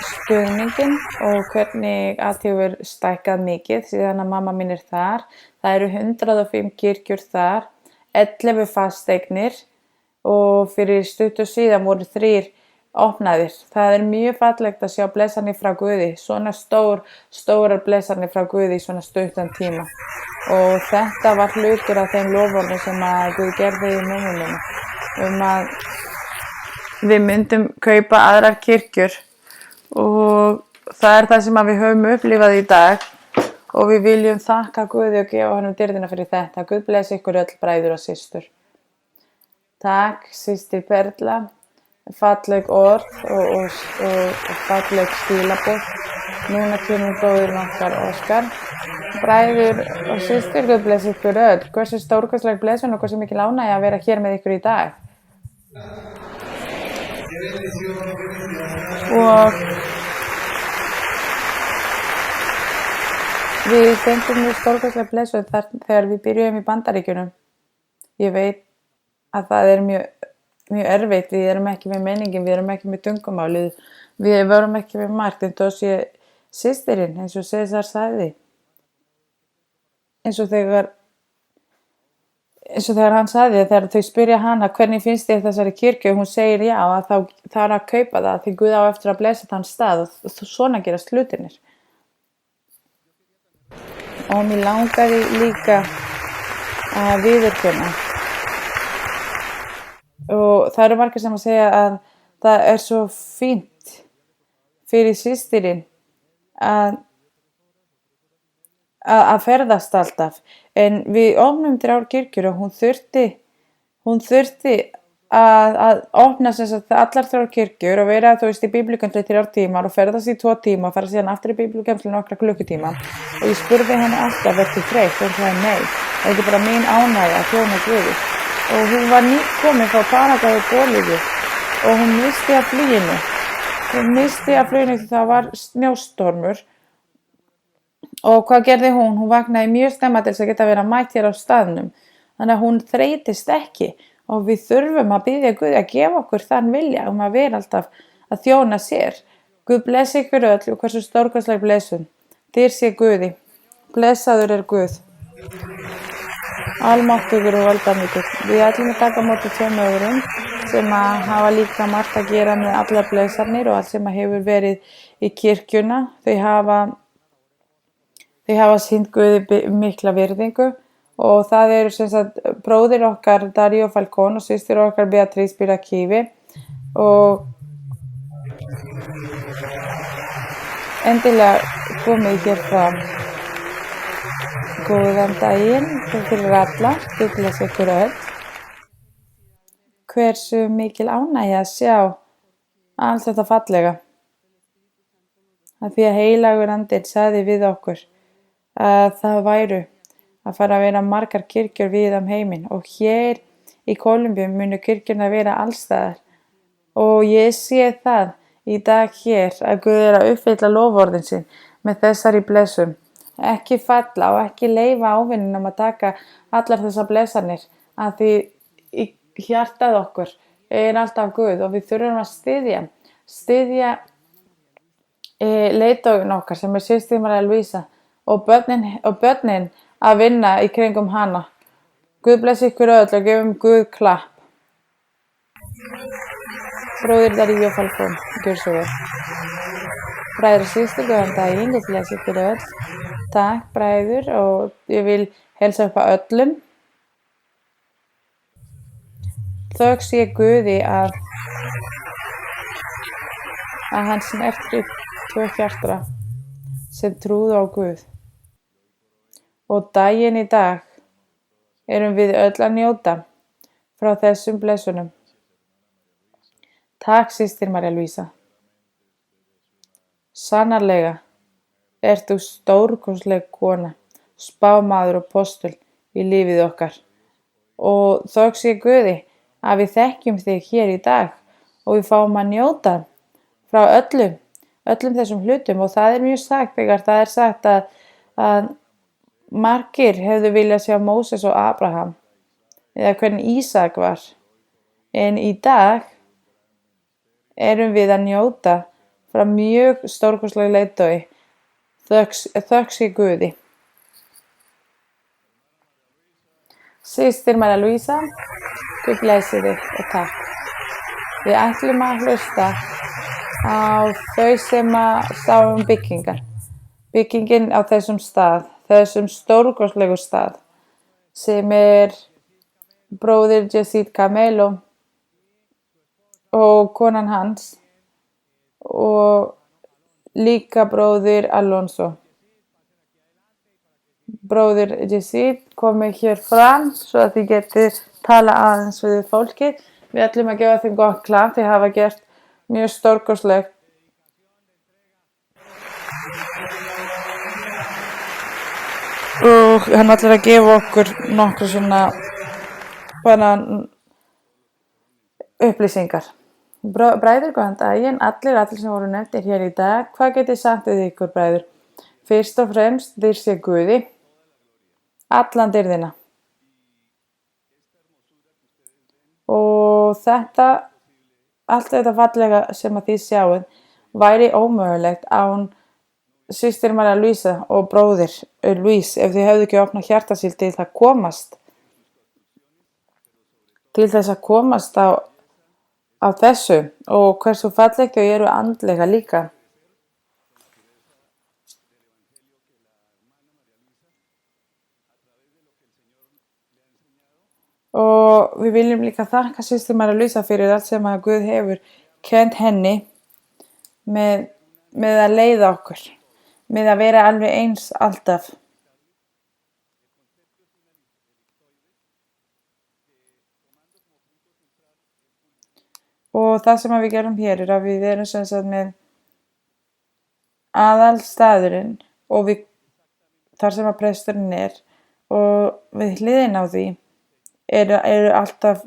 stuðninginn og hvernig allt hefur stækkað mikið síðan að mamma mín er þar. Það eru 105 kirkjur þar, 11 fasteignir og fyrir stuttu síðan voru 3 opnaðir. Það er mjög fallegt að sjá blessanir frá Guði, svona stórar blessanir frá Guði í svona stuttan tíma. Og þetta var hlutur af þeim loforðum sem að Guð gerði í mömmu minni að við myndum kaupa aðrar kirkjur og það er það sem við höfum upplifað í dag og við viljum þakka Guði og gefa honum dyrðina fyrir þetta. Guð blessi ykkur öll bræður og systur. Takk systir Perla, falleg orð og falleg skilaboð. Núna kemur bróðurinn okkar Óskar. Bræður og systur, Guð blessi ykkur öll. Hversu stórkostleg blessun og hversu mikil ánægja að vera hér með ykkur í dag. Og við fengum mjög stórkostlega blessun þegar við byrjuðum í Bandaríkjunum. Ég veit að það er mjög erfitt, við erum ekki með menningin, við erum ekki með tungumálið, við vorum ekki með margt, en þó sé systirinn, eins og César sagði, eins og þegar hann sagði, þegar þau spyrja hana hvernig finnst þér þessari kirkju, hún segir já, að þá þarf að kaupa það því Guð á eftir að blessa þann stað og svona gerast hlutirnir. Og mér langaði líka að viðurkenna Og það eru margir sem að segja að það svo fínt fyrir systirinn að, að ferðast alltaf. En við opnum 3 kirkjur og hún þurfti að opna sem sagt allar 3 kirkjur og vera í biblíukennslu í 3 tímar og ferðast í 2 tíma og fara síðan aftur í biblíukennslu nokkra klukkutíma. Og ég spurði henni alltaf, ertu þreytt? Og hún sagði nei, það er bara mín ánægja að þjóna Guði. Og hún var nýkomin frá Paragvæ í Bolívíu og hún missti af fluginu. Því það var snjóstormur. Og hvað gerði hún? Hún vaknaði mjög snemma til þess að geta verið mætt hér á staðnum. Þannig að hún þreytist ekki og við þurfum að biðja Guð að gefa okkur þann vilja að vera alltaf að þjóna sér. Guð blessi ykkur öll og hversu stórkostleg blessun. Þér sé Guði. Blessaður er Guð. Almáttugur og valdamikill. Við ætlum að taka á móti 2 öðrum sem að hafa líka margt að gera með allar blessarnir og allt sem að hefur verið í kirkjuna. Þau hafa sýnt Guði mikla virðingu og það eru sem sagt bróðir okkar Darío Falcón og systir okkar Beatriz Pirakivi og endilega komið hér fram. Góðan daginn fyrir alla, Guð blessi ykkur öll. Hversu mikil ánægja að sjá allt þetta fallega. Af því að heilagur andinn sagði við okkur að það væru að fara að vera margar kirkjur víða heiminn og hér í Kólumbíu munu kirkjurnar vera allstaðar og ég sé það í dag hér að Guð að uppfylla loforðin sín með þessari blessun. Ekki falla og ekki leyfa ávinninum að taka allar þessar blessanir að því í hjartað okkur alltaf Guð og við þurfum að styðja leiðtoginn okkar sem systir María Luisa og börnin að vinna í kringum hana. Guð blessi ykkur öll og gefum Guð klapp. Bróðir Darío Falcón, gjör svo vel. Bræður og systur, góðan daginn, Guð blessi ykkur öll. Takk bræður og ég vil helsa upp að öllum. Þökk sé Guði að hann snerti 2 hjarta sem trúðu á Guð. Og daginn í dag erum við öll að njóta frá þessum blessunum. Takk systir María Luisa. Sannarlega ert þú stórkostleg kona, spámaður og postul í lífið okkar. Og þökk sé Guði að við þekkjum þig hér í dag og við fáum að njóta frá öllum þessum hlutum og það er mjög sagt þegar það er sagt að margir hefðu viljað sjá Móses og Abraham eða hvernig Ísak var. En í dag erum við að njóta frá mjög stórkostleg leiðtogi. Þökk sé Guði. Systir María Luisa, Guð blessi þig og takk. Við ætlum að hlusta á þau sem að sá byggingar. Byggingin á þessum stað, þessum stórkostlegu stað sem bróðir Yesid Camelo og konan hans og líka bróðir Alonso. Bróðir Yesid komið hér fram svo að þið getið tala aðeins við fólkið. Við ætlum að gefa þeim gott klapp, þið hafa gert mjög stórkostlegt. Og hann ætlar að gefa okkur nokkra svona bara upplýsingar. Bræður, góðan daginn, allir sem voru nefndir hér í dag. Hvað getið sagt við ykkur, bræður? Fyrst og fremst, þér sé Guði, allan dyrðina. Og allt þetta fallega sem að þið sjáuð væri ómögulegt án systir María Luisa og bróðir Luis ef þið hefðu ekki opnað hjarta sín til þess að komast á þessu og hversu fallegt þau eru andlega líka. Og við viljum líka þakka systur Maríu Lísa fyrir allt sem að Guð hefur kennt henni með að leiða okkur, með að vera alveg eins alltaf. Og það sem við gerum hér að við erum sem sagt með aðalstaðurinn og þar sem að presturinn og við hliðina á því eru alltaf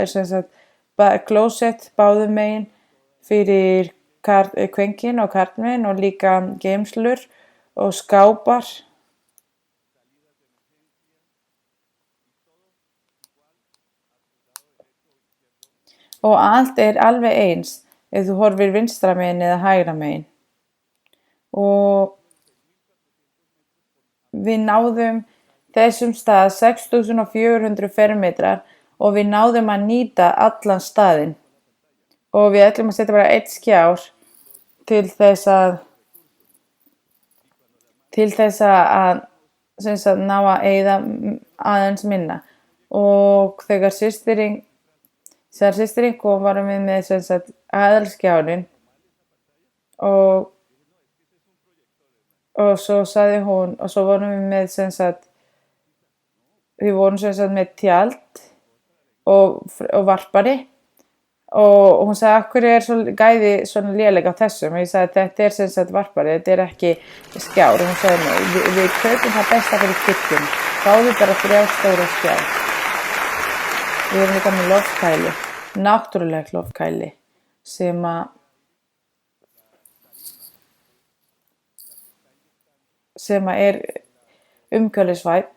sem sagt klósett báðum megin fyrir kvenkinn og karlmenn og líka geymslur og skápar. Og allt alveg eins ef þú horfir vinstra megin eða hægra megin. Og við náðum þessum stað 6.400 fermetrar og við náðum að nýta allan staðinn. Og við ætlum að setja bara eitt skjár til þess að sem sagt ná að eyða aðeins minna. Og þegar systirinn kom varum við með sem sagt aðalskjárinn og svo sagði hún og svo vorum við með sem sagt með tjald og varpari og hún sagði af hverju gæði svona léleg á þessum og ég sagði þetta sem sagt varpari, þetta ekki skjár og hún sagði nei, við kaupum það besta fyrir kirkjunni, fáðu bara 3 stóra skjár. Við erum líka með loftkæli, náttúruleg loftkæli sem umhverfisvænn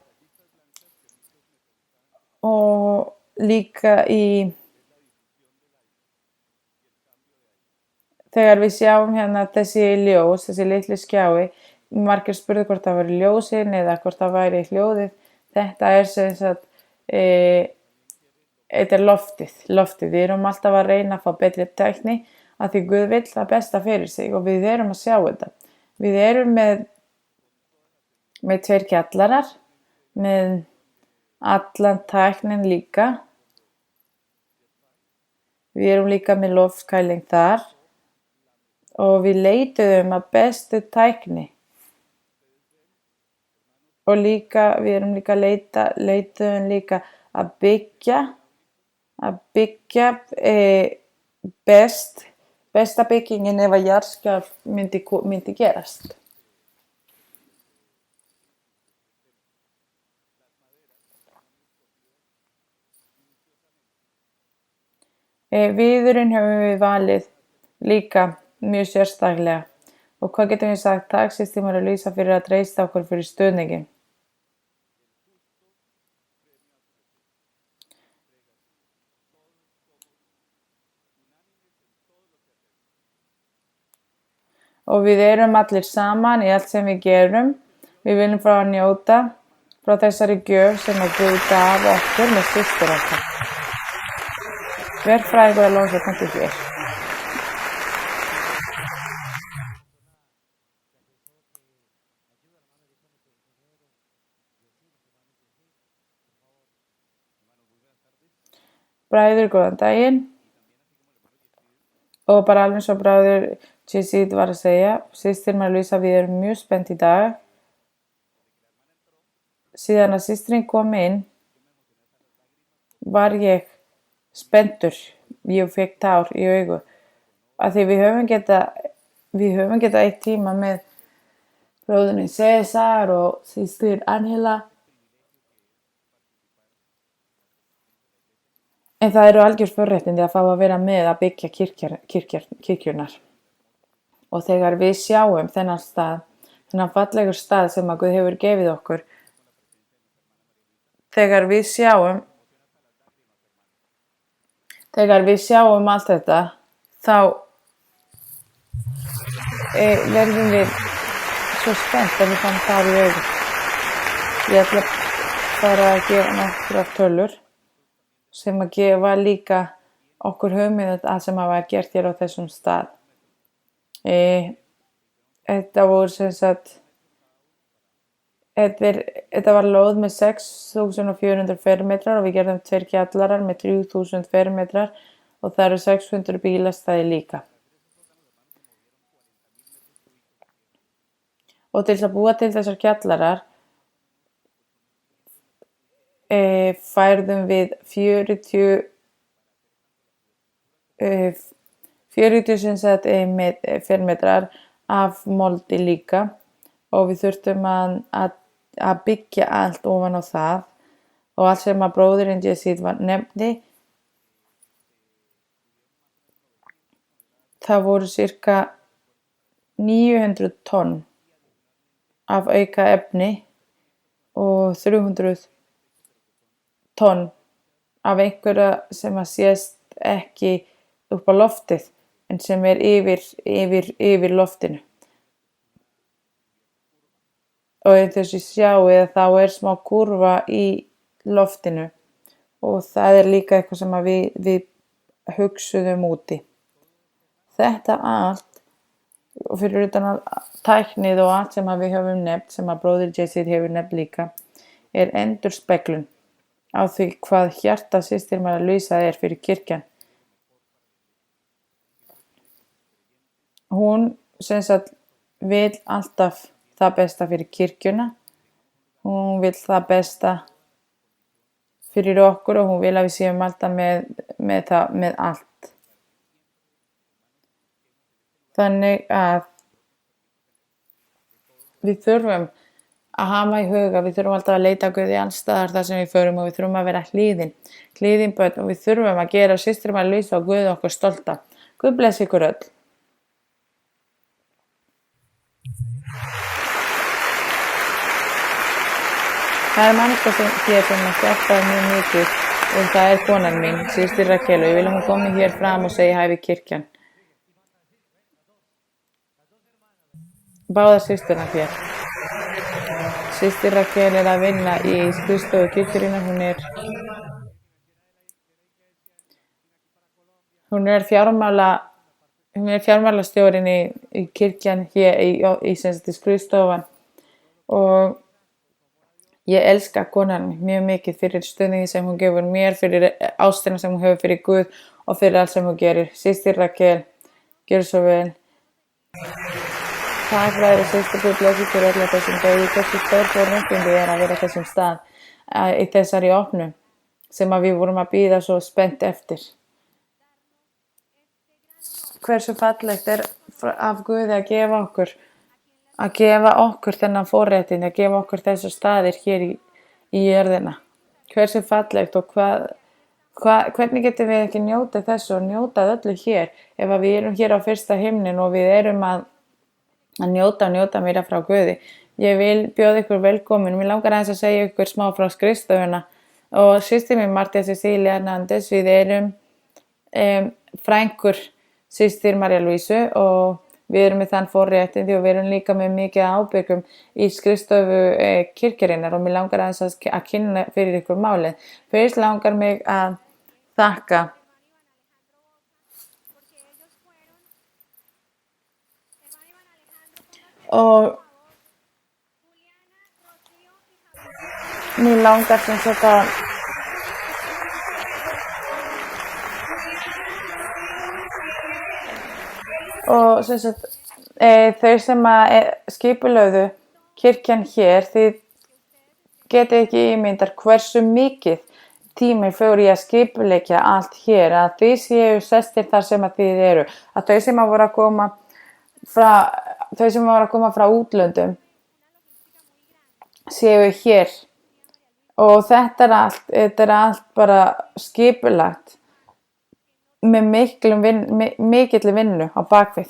og líka þegar við sjáum hérna þessi ljós, þessi litlu skjái, margir spurðu hvort það væri ljósin eða hvort það væri hljóðið. Þetta sem sagt, þetta loftið. Við erum alltaf að reyna að fá betri tækni af því Guð vill það besta fyrir sig og við erum að sjá þetta. Við erum með 2 kjallarar, með allan tæknin líka. Við erum líka með loftkæling þar og við leituðum að bestu tækni. Og líka, við erum líka leituðum líka að byggja besta byggingin ef að jarðskjálft myndi gerast. Viðurinn höfum við valið líka mjög sérstaklega og hvað getum við sagt? Takk systir Maríu Lísa fyrir að treysta okkur fyrir stuðninginn. Og við erum allir saman í allt sem við gerum. Við viljum fá að njóta frá þessari gjöf sem að Guð gaf okkur með systur okkar. Verkfræðingur að lósa punktu hér. Bræður, góðan daginn. Og bara alveg svo bræður Jessit var að segja, systir Maríu Lísa, við erum mjög spennt í dag. Síðan að systirin kom inn, var ég spenntur. Ég fékk tár í augu. Af því við höfum getað eitt tíma með bróðurinn César og systir Angela. En það eru algjör forréttindi að fá að vera með að byggja kirkjurnar. Og þegar við sjáum þennan fallegur stað sem að Guð hefur gefið okkur, þegar við sjáum allt þetta, þá verðum við svo spennt að við fáum þar í augun. Ég ætla bara að gefa nokkrar tölur sem að gefa líka okkur hugmynd að sem hafa gert hér á þessum stað. Þetta voru sem sagt Þetta var lóð með 6.400 fermetrar og við gerðum 2 kjallarar með 3.000 fermetrar og það eru 600 bílastæði líka. Og til þess að búa til þessar kjallarar færðum við 40 fermetrar af moldi líka og við þurftum að byggja allt ofan á það og allt sem að bróðirinn Jessid nefndi. Það voru sirka 900 tonn af auka efni og 300 tonn af einhverja sem að sést ekki upp á loftið en sem yfir loftinu. Og þess að sjáið þá smá kúrfa í loftinu og það líka eitthvað sem að við hugsuðum úti. Þetta allt og fyrir utan tæknið og allt sem að við höfum nefnt, sem að bróðir Jessid hefur nefnt líka, endurspeglun á því hvað hjarta systir María Luisa fyrir kirkjan. Hún sem sagt vill alltaf það besta fyrir kirkjuna. Hún vill það besta fyrir okkur og hún vil að við séum alltaf með allt. Þannig að við þurfum að hafa í huga, við þurfum alltaf að leita að Guði alls staðar þar sem við förum og við þurfum að vera hlýðin börn og við þurfum að gera systir María Luisa og Guð okkur stolta. Guð blessi ykkur öll. Það mannska hér sem að hjálpaði mjög mikið og það konan mín, systir Rakel, og ég vil að hún komi hér fram og segja hæ við kirkjan. Báðar systurnar hér. Systir Rakel að vinna í skrifstofu kirkjurinnar, hún er fjármálastjórinn í kirkjan hér í skrifstofan og ég elska konan mjög mikið fyrir stuðningin sem hún gefur mér, fyrir ástina sem hún hefur fyrir Guð og fyrir allt sem hún gerir. Systir Rakel, gjör svo vel. Takk fyrir systir, Guð blessi ykkur öll á þessum degi. Hversu stór forréttindi að vera á þessum stað í þessari opnun sem að við vorum að bíða svo spennt eftir. Hversu fallegt af Guði að gefa okkur þennan forréttindi, að gefa okkur þessu staðir hér í jörðina. Hversu fallegt og hvernig getum við ekki njóta þessu og njóta öllu hér ef við erum hér á fyrsta himnin og við erum að njóta meira frá Guði. Ég vil bjóða ykkur velkomin. Mér langar aðeins að segja ykkur smá frá skrifstofuna og systir mín Marta Cecilia Hernández, við erum frænkur systir María Luisu og við erum með þann forréttindi og við erum líka með mikið ábyrgum í skrifstofu kirkjurinnar og mér langar aðeins að kynna fyrir ykkur málið. Fyrst langar mig að þakka og mér langar sem sagt að og sem sagt, þau sem skipulögðu kirkjan hér, þið getið ekki ímyndar hversu mikið tími fór í að skipuleggja allt hér, að þið séu sestir þar sem að þið eru, að þau sem voru að koma frá útlöndum séu hér og þetta er allt bara skipulagt með mikilli vinnu á bakvið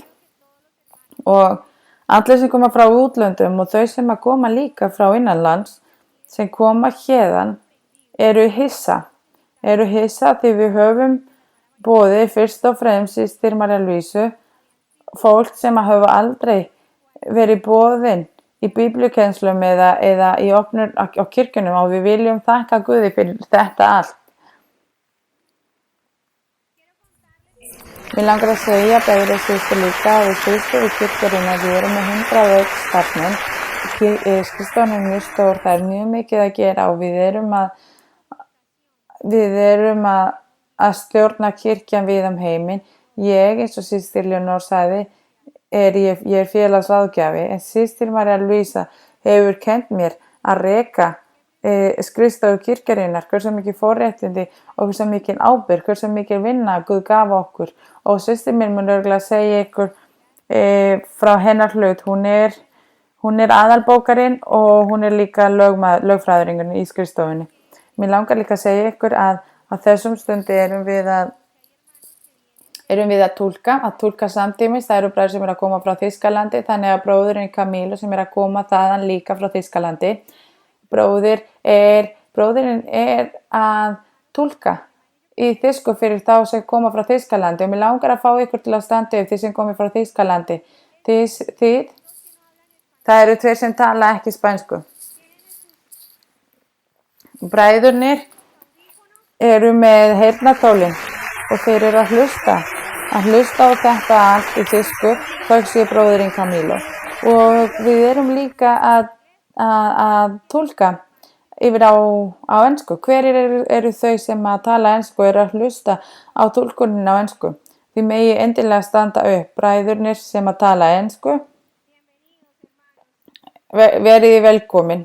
og allir sem koma frá útlöndum og þau sem að koma líka frá innanlands sem koma héðan eru hissa því við höfum boðið fyrst og fremst systir María Luisu fólk sem að hafa aldrei verið boðin í biblíukennslum eða í opnun á kirkjunum og við viljum þakka Guði fyrir þetta allt. Mér langar að segja bæði systir líka og við skrifstofu kirkjurinnar, við erum með 100 starfsmenn Skrifstofan er mjög stór, það er mjög mikið að gera og við erum að stjórna kirkjan við heiminn. Ég, eins og systir Leonor sagði, ég er félagsráðgjafi, en systir María Luisa hefur kennt mér að reka skrifstofu kirkjarinnar, hversu mikið forréttindi og hversu mikið ábyrgð, hversu mikið vinna Guð gaf okkur. Og systir mér mun örugglega segja ykkur frá hennar hlut. Hún er aðalbókarinn og hún er líka lögfræðingurinn í skrifstofunni. Mér langar líka að segja ykkur að á þessum stundi erum við að túlka samtímis. Það eru bræður sem eru að koma frá Þýskalandi, þannig að bróðurinn Camilo sem er að koma þaðan líka frá Þýskalandi. Bróðurinn er að túlka í þýsku fyrir þá sem koma frá Þýskalandi og mér langar að fá ykkur til að standa upp þið sem komið frá Þýskalandi. Það eru 2 sem tala ekki spænsku. Bræðurnir eru með heyrnartólin og þeir eru að hlusta á þetta allt í þýsku, þau sé bróðurinn Camilo. Og við erum líka að túlka yfir á ensku. Hver eru þau sem að tala ensku og eru að hlusta á túlkunin á ensku? Þið megi endilega standa upp, bræðurnir sem að tala ensku. Verið velkomin.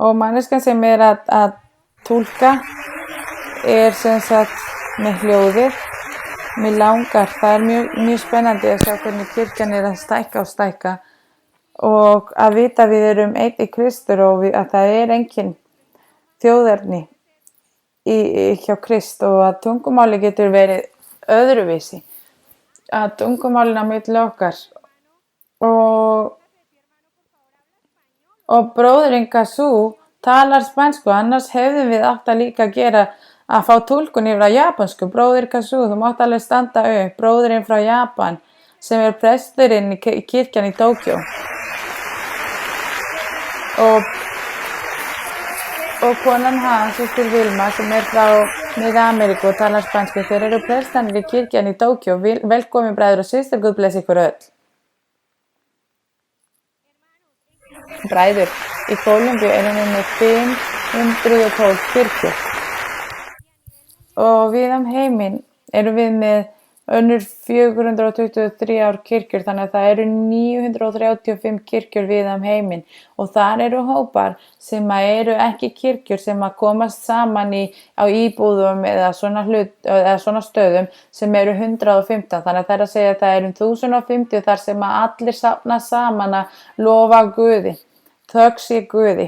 Og manneskjan sem er að túlka er sem sagt með hljóðið. Mér langar, það er mjög spennandi að sjá hvernig kirkjan er að stækka og að vita við erum einn í Kristur og að það er engin þjóðerni hjá Krist og að tungumáli getur verið öðruvísi. Að tungumálin á milli okkar og bróðurinn Gasú talar spænsku, annars hefðum við átt að líka gera að fá túlkun yfir á japansku. Bróðir Gasú, þú mátt alveg standa upp. Bróðurinn frá Japan sem er presturinn í kirkjan í Tókjó. Og konan hans, systir Vilma, sem er frá Mið-Ameríku og talar spænsku. Þeir eru prestarnir í kirkjan í Tókjó. Velkomin bræður og systir, Guð blessi ykkur öll. Bræður, í Kólumbíu erum við með 512 kirkjur. Og við heiminn erum við með önnur 423 kirkjur, þannig að það eru 935 kirkjur við heiminn og þar eru hópar sem eru ekki kirkjur sem að komast saman á íbúðum eða svona stöðum sem eru 115, þannig að það er að segja að það eru 1050 þar sem að allir safna saman að lofa Guði, þökk sé Guði.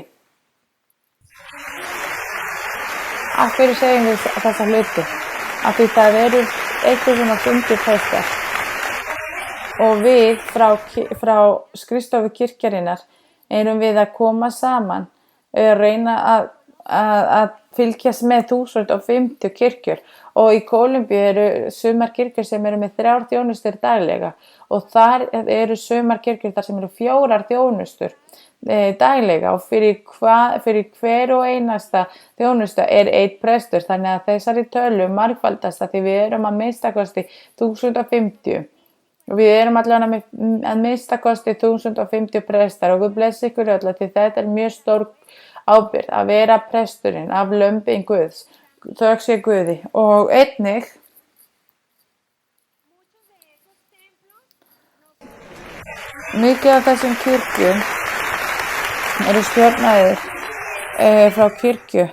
Af hverju segjum við þessa hluti? Af því það eru 1050 prestar og við frá skrifstofu kirkjarinnar erum við að koma saman og reyna að fylgjast með 1050 kirkjur og í Kólumbíu eru sumar kirkjur sem eru með 3 þjónustur daglega og þar eru sumar kirkjur þar sem eru 4 þjónustur daglega og fyrir hver og einasta þjónusta er 1 prestur, þannig að þessari tölu margfaldast að því við erum að minnstakosti 1050 og við erum allavega að minnstakosti 1050 prestar og Guð blessi ykkur öll því þetta er mjög stór ábyrgð að vera presturinn af lömbin Guðs, þökk sé Guði. Og einnig mikið af þessum kirkjum eru stjórnaðir frá kirkju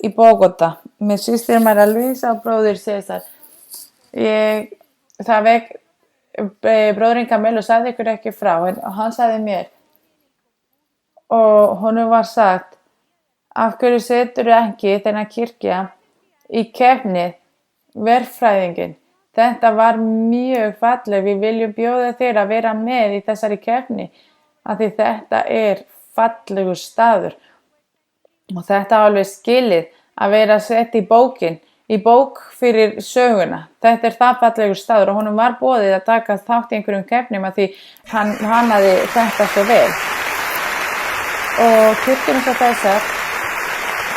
í Bogota með systir María Luisa og bróðir César. Bróðurinn Camilo sagði ykkur ekki frá, en hann sagði mér og honum var sagt, af hverju seturðu ekki þennan kirkja í keppni verkfræðinginn? Þetta var mjög falleg, við viljum bjóða þér að vera með í þessari keppni af því þetta er fallegur staður og þetta er alveg skilið að vera sett í bók fyrir söguna. Þetta er það fallegur staður og honum var boðið að taka þátt í einhverjum keppnum af því hann hafði þetta svo vel. Og kirkjur eins og þessar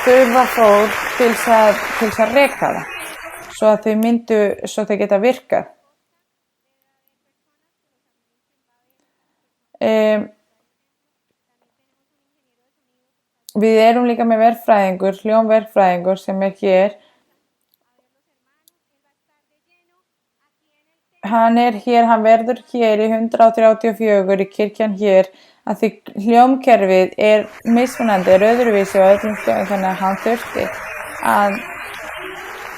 þurfa fólk til að reka það svo að þau geta virkað. Við erum líka með verkfræðingur, hljómverkfræðingur sem hér. Hann hér, hann verður hér í 134 í kirkjan hér að því hljómkerfið mismunandi, öðruvísi á öllum stöðum þannig að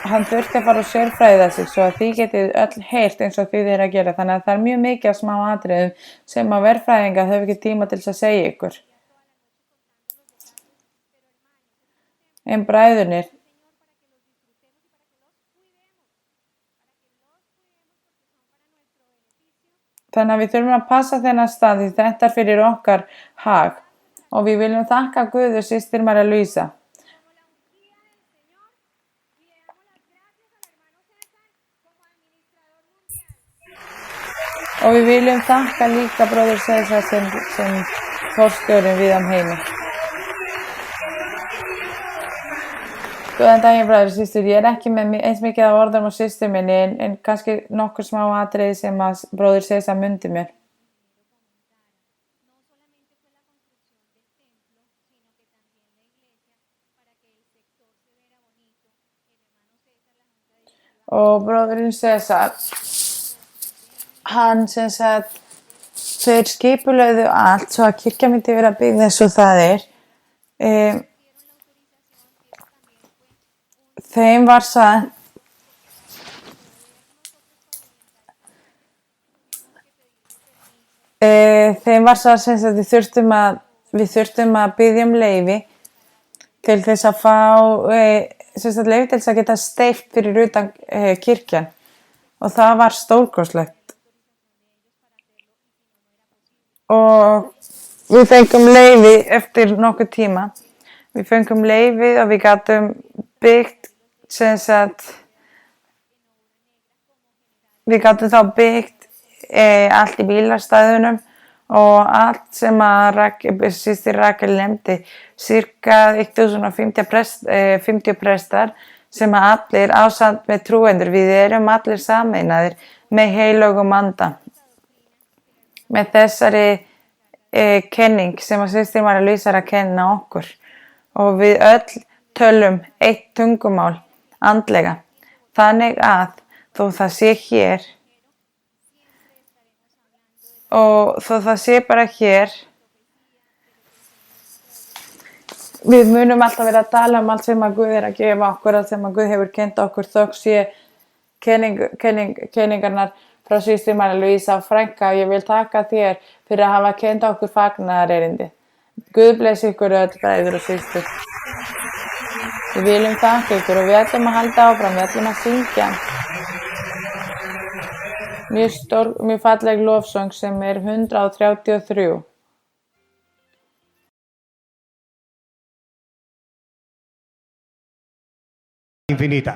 hann þurfti að fara og sérfræða sig svo að þið getið öll heyrt eins og þið að gera þannig að það mjög mikið af smá atriðum sem að verkfræðingar höfðu ekki tíma til þess að segja ykkur. En bræðurnir, þannig að við þurfum að passa þennan stað því þetta fyrir okkar hag og við viljum þakka Guði systir María Luisa. Og við viljum þakka líka bróður César sem forstjóri við heimi. Góðan daginn bræður og systur, ég ekki með eins mikið af orðum á systur minni en kannski nokkur smá atriði sem að bróður César mundi mér. Og bróðurinn César, hann sem sagt, þeir skipulögðu allt svo að kirkja myndi vera byggð eins og það Þeim var sagt sem sagt við þurftum að biðja leyfi til þess að fá sem sagt leyfi til þess að geta steypt fyrir utan kirkjan og það var stórkostlegt og við fengum leyfi eftir nokkuð tíma. Við fengum leyfi og við gátum byggt sem sagt við gátum þá byggt allt í bílastæðunum og allt sem að systir Rakel nefndi cirka 1050 prestar sem að allir ásamt með trúendur við erum allir sameinaðir með heilögum anda með þessari kenning sem að systir María Luisa að kenna okkur og við öll tölum eitt tungumál andlega þannig að þó það sé hér og þó það sé bara hér við munum alltaf vera að tala allt sem að Guð að gefa okkur allt sem að Guð hefur kennt okkur þótt sé kenningarnar frá systur María Luisa frænka og ég vil taka þér fyrir að hafa kennt okkur fagnaðarerindi. Guð blessi ykkur öll bræður og systur. Við viljum þakka ykkur og við ætlum að halda áfram, við ætlum að syngja mjög falleg lofsöng sem 133. Infinita.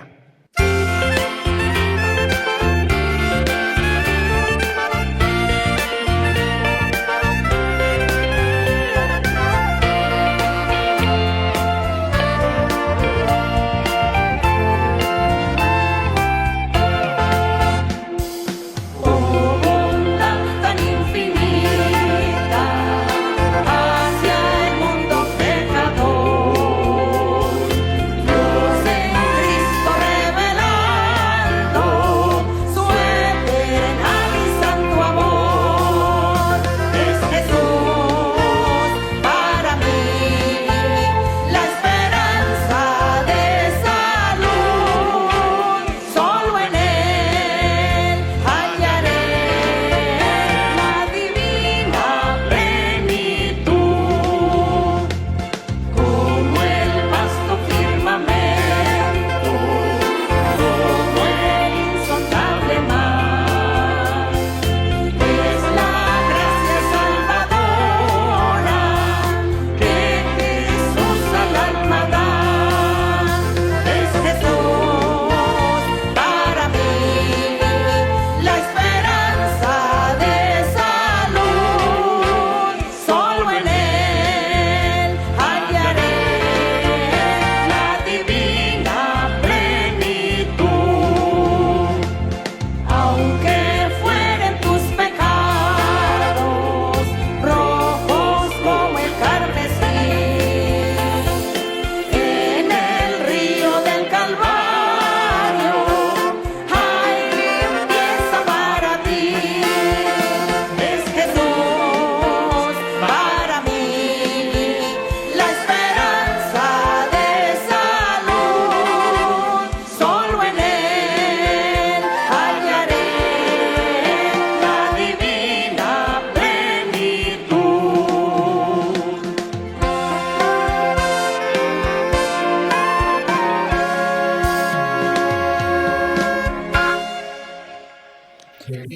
Cristo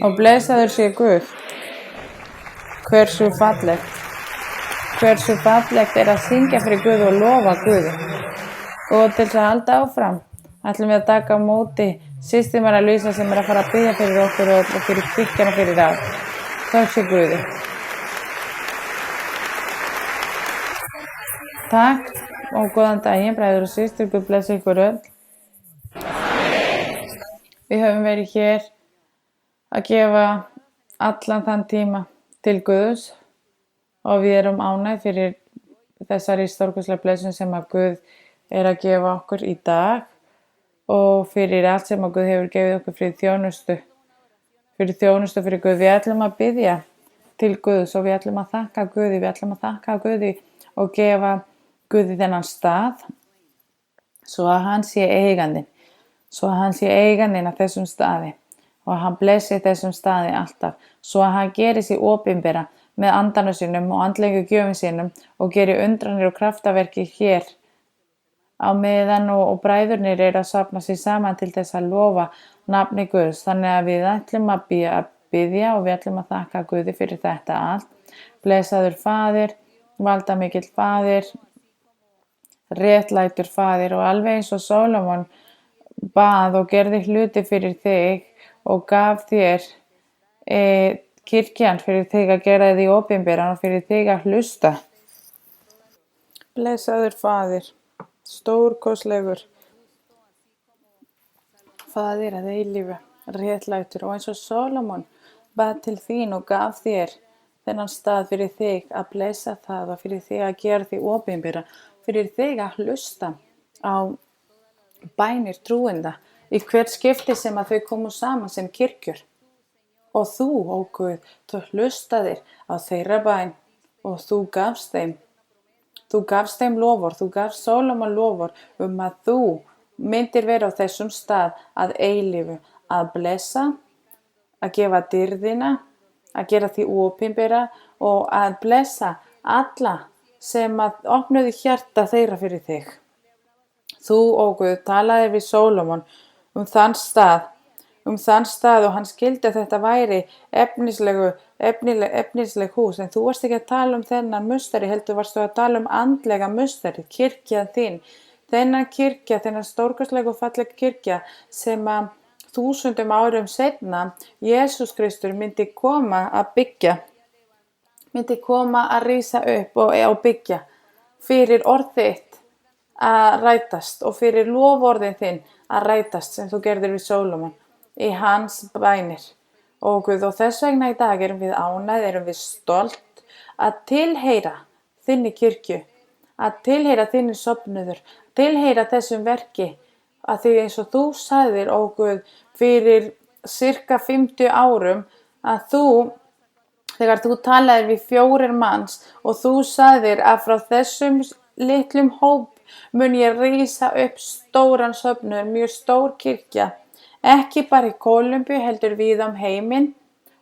Og blessaður sé Guð. Hversu fallegt að syngja fyrir Guð og lofa Guði. Og til þess að halda áfram ætlum við að taka á móti systur María Luisa sem að fara að biðja fyrir okkur og fyrir kirkjan og fyrir allt. Takk sé Guði. Takk og góðan daginn, bræður og systur. Guð blessi ykkur öll. Við höfum verið hér að gefa allan þann tíma til Guðs og við erum ánægð fyrir þessari stórkostlega blessun sem að Guð er að gefa okkur í dag og fyrir allt sem að Guð hefur gefið okkur fyrir þjónustu fyrir Guð. Við ætlum að biðja til Guðs og við ætlum að þakka Guði, og gefa Guði þennan stað svo að hann sé eigandinn að þessum staði og hann blessi þessum staði alltaf, svo að hann geri sig opinbera með andanum sínum og andlegu gjöfum sínum og geri undranir og kraftaverki hér á meðan og bræðurnir eru að safna sig saman til þess að lofa nafni Guðs. Þannig að við ætlum að biðja og við ætlum að þakka Guði fyrir þetta allt. Blessaður Faðir, valdamikill Faðir, réttlætur Faðir, og alveg eins og Sólómon bað og gerði hluti fyrir þig og gaf þér kirkjan fyrir þig að gera þig opinberan og fyrir þig að hlusta. Blessaður Faðir, stórkostlegur Faðir að eilífu, réttlætur, og eins og Sólómon bað til þín og gaf þér þennan stað fyrir þig að blessa það og fyrir þig að gera þig opinbera, fyrir þig að hlusta á bænir trúenda í hvert skipti sem að þau komu saman sem kirkjur. Og þú, ó Guð, þú hlustaðir á þeirra bæn og þú gafst þeim lofur, þú gafst Sólómon lofur að þú myndir vera á þessum stað að eilífu, að blessa, að gefa dýrðina, að gera því opinbera og að blessa alla sem að opnuðu hjarta þeirra fyrir þig. Þú, ó Guð, talaðir við Sólómon þann stað og hann skildi að þetta væri efnisleg hús, en þú varst ekki að tala þennan musteri, heldur varst þú að tala andlega musteri, kirkjan þín, þennan stórkostlega og fallega kirkja sem að 1000 árum seinna Jesús Kristur myndi koma að rísa upp og byggja fyrir orð þitt að rætast og fyrir loforðin þinn að rætast sem þú gerðir við Sólómon í hans bænir. Og Guð, og þess vegna í dag erum við ánægð, erum við stolt að tilheyra þinni kirkju, að tilheyra þinni sofnuður, tilheyra þessum verki, að því eins og þú sagðir, ó Guð, fyrir cirka 50 árum að þegar þú talaðir við 4 manns og þú sagðir að frá þessum litlum hóp mun ég rísa upp stóran söfnuð, mjög stór kirkja, ekki bara í Kólumbíu heldur víða heiminn,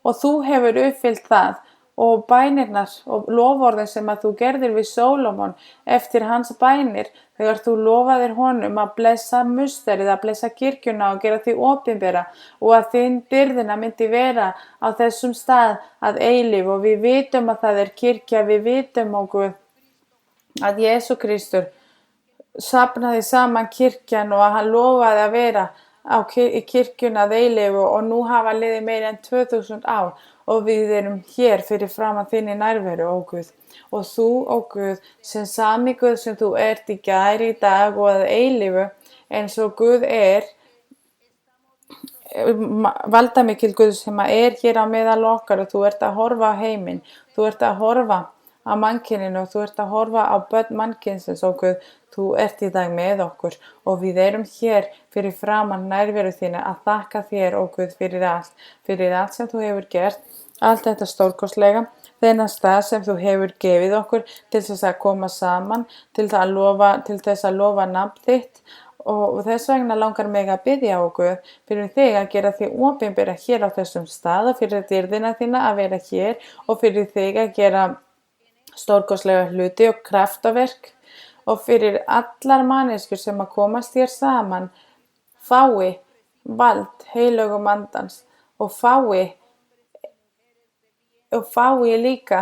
og þú hefur uppfyllt það og bænirnar og loforðin sem að þú gerðir við Sólómon eftir hans bænir þegar þú lofaðir honum að blessa musterið, að blessa kirkjuna og gera því opinbera og að þín dýrðina myndi vera á þessum stað að eilífu. Og við vitum að það er kirkja, við vitum, ó Guð, að Jesús Kristur safnaði saman kirkjan og að hann lofaði að vera í kirkjuna að eilífu, og nú hafa liðið meira en 2000 ár og við erum hér fyrir framan þinni nærveru, ó Guð. Og þú, ó Guð, sem sami Guð sem þú ert í gær, í dag og að eilífu, eins og Guð er valdamikill Guð sem er hér á meðal okkar, og þú ert að horfa á heiminn, þú ert að horfa á mannkyninu og þú ert að horfa á börn mannkynsins, ó Guð. Þú ert í dag með okkur og við erum hér fyrir framan nærveru þína að þakka þér, ó Guð, fyrir allt sem þú hefur gert, allt þetta stórkostlega, þennan stað sem þú hefur gefið okkur til þess að koma saman, til þess að lofa nafn þitt, og þess vegna langar mig að biðja, ó Guð, fyrir þig að gera þig opinbera hér á þessum stað og fyrir dýrðina þína að vera hér og fyrir þig að gera stórkostlega hluti og kraftaverk, og fyrir allar manneskjur sem að komast hér saman fái vald heilögum andans og fái líka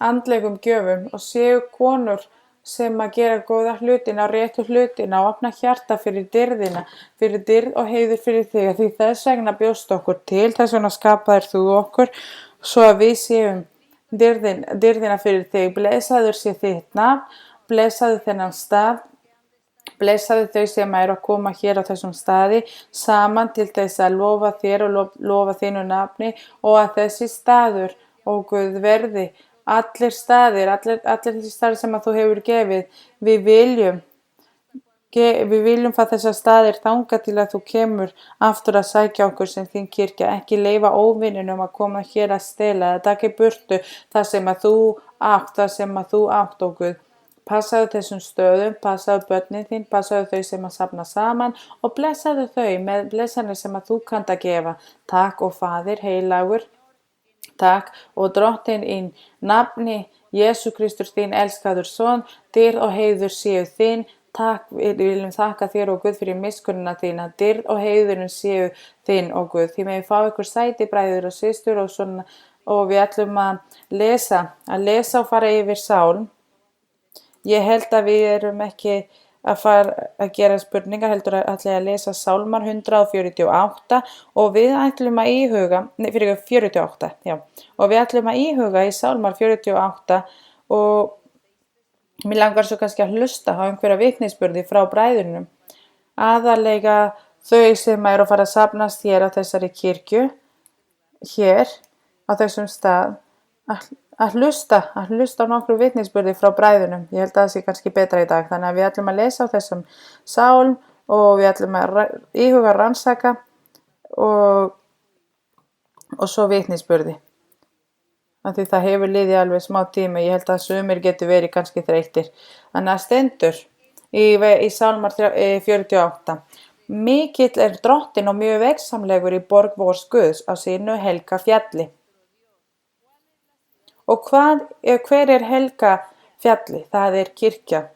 andlegum gjöfum og séu konur sem að gera góða hlutina og réttu hlutina og opna hjarta fyrir dyrð og heiður fyrir þig. Því þess vegna bjóst okkur til, þess vegna skapaðir þú okkur, svo að við séum dyrðina fyrir þig. Blessaður sé þitt nafn, blessaðu þennan stað, blessaðu þau sem eru að koma hér á þessum staði saman til þess að lofa þér og lofa þínu nafni og að þessi staður, ó Guð, verði allir staðir, allir þessi staðir sem að þú hefur gefið, við viljum fá þessar staðir þangað til að þú kemur aftur að sækja okkur sem þín kirkja, ekki leyfa óvininum að koma hér að stela eða taka í burtu það sem að þú átt, ó Guð. Passaðu þessum stöðum, passaðu börnin þín, passaðu þau sem að safna saman og blessaðu þau með blessanir sem að þú kannt að gefa. Takk og Faðir, heilagur, takk og Drottinn í nafni Jesú Kristur þín elskaður son, dyrð og heiður séu þín. Takk, við viljum þakka þér og Guð fyrir miskunnina þína, dyrð og heiðurinn séu þín og Guð. Því með fá ykkur sæti bræður og systur og við ætlum að lesa og fara yfir Sálm. Ég held að við erum ekki að fara að gera spurningar, heldur að lesa Sálmar 148 og við ætlum að íhuga, 48, já, og við ætlum að íhuga í Sálmar 48 og mér langar svo kannski að hlusta á einhverja vitnisburði frá bræðurnum, aðallega þau sem eru að fara að safnast hér á þessari kirkju, hér á þessum stað, að hlusta á nokkru vitnisburði frá bræðunum. Ég held að það sé kannski betra í dag. Þannig að við ætlum að lesa á þessum Sálm og við ætlum að íhuga rannsaka og svo vitnisburði. Því það hefur liðið alveg smá tíma. Ég held að sumir getur verið kannski þreyttir. Þannig að stendur í Sálmar 48. Mikill er Drottinn og mjög vegsamlegur í borg vors Guðs á sínu helga fjalli. Og hver er helga fjalli? Það er kirkja.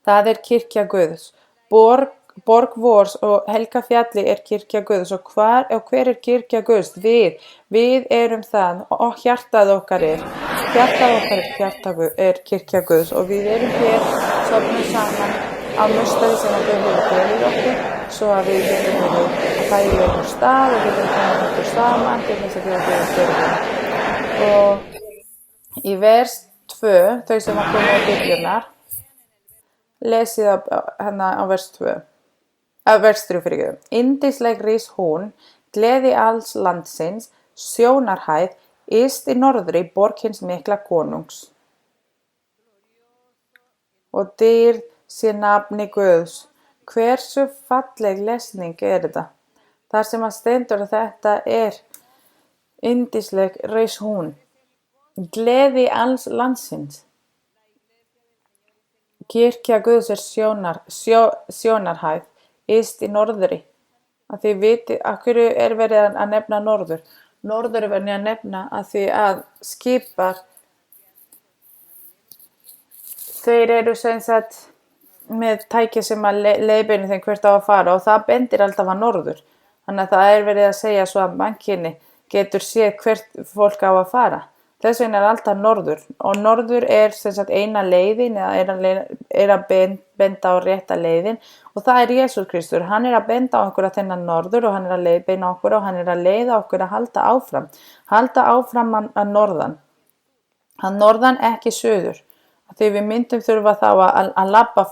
Það er kirkja Guðs. Borg vors og helga fjalli er kirkja Guðs. Og hver er kirkja Guðs? Við erum það og hjartað okkar er kirkja Guðs. Og við erum hér sofnum saman á mustari sem að Guð hefur gefið okkur. Svo að við getum verið að fæla okkur stað og við getum komið okkur saman til þess að við getum störfum. Og í vers 2, þau sem að koma á Biblíunar, lesið á vers 2, vers 3 fyrir Guð. Yndisleg rís hún, gleði alls landsins, sjónarhæð, yst í norðri borg hins mikla konungs. Og dýrð sé nafni Guðs. Hversu falleg lesning er þetta? Þar sem að stendur að þetta er yndisleg reis hún, gleði alls landsins. Kirkja Guðs er sjónarhæð, yst í norðri. Að þið vitið, af hverju er verið að nefna norður? Norður er verið að nefna að því að skipar, þeir eru sem sagt með tæki sem að leiðbeina þeim hvert á að fara og það bendir alltaf að norður. Þannig að það er verið að segja svo að mannkynið getur séð hvert fólk á að fara. Þess vegna er alltaf norður og norður er sem sagt eina leiðin eða er að benda á rétta leiðin og það er Jesús Kristur. Hann er að benda á okkur að þennan norður og hann er að leiðbeina okkur og hann er að leiða okkur að halda áfram. Halda áfram að norðan. Að norðan ekki suður. Því við myndum þurfa þá að labba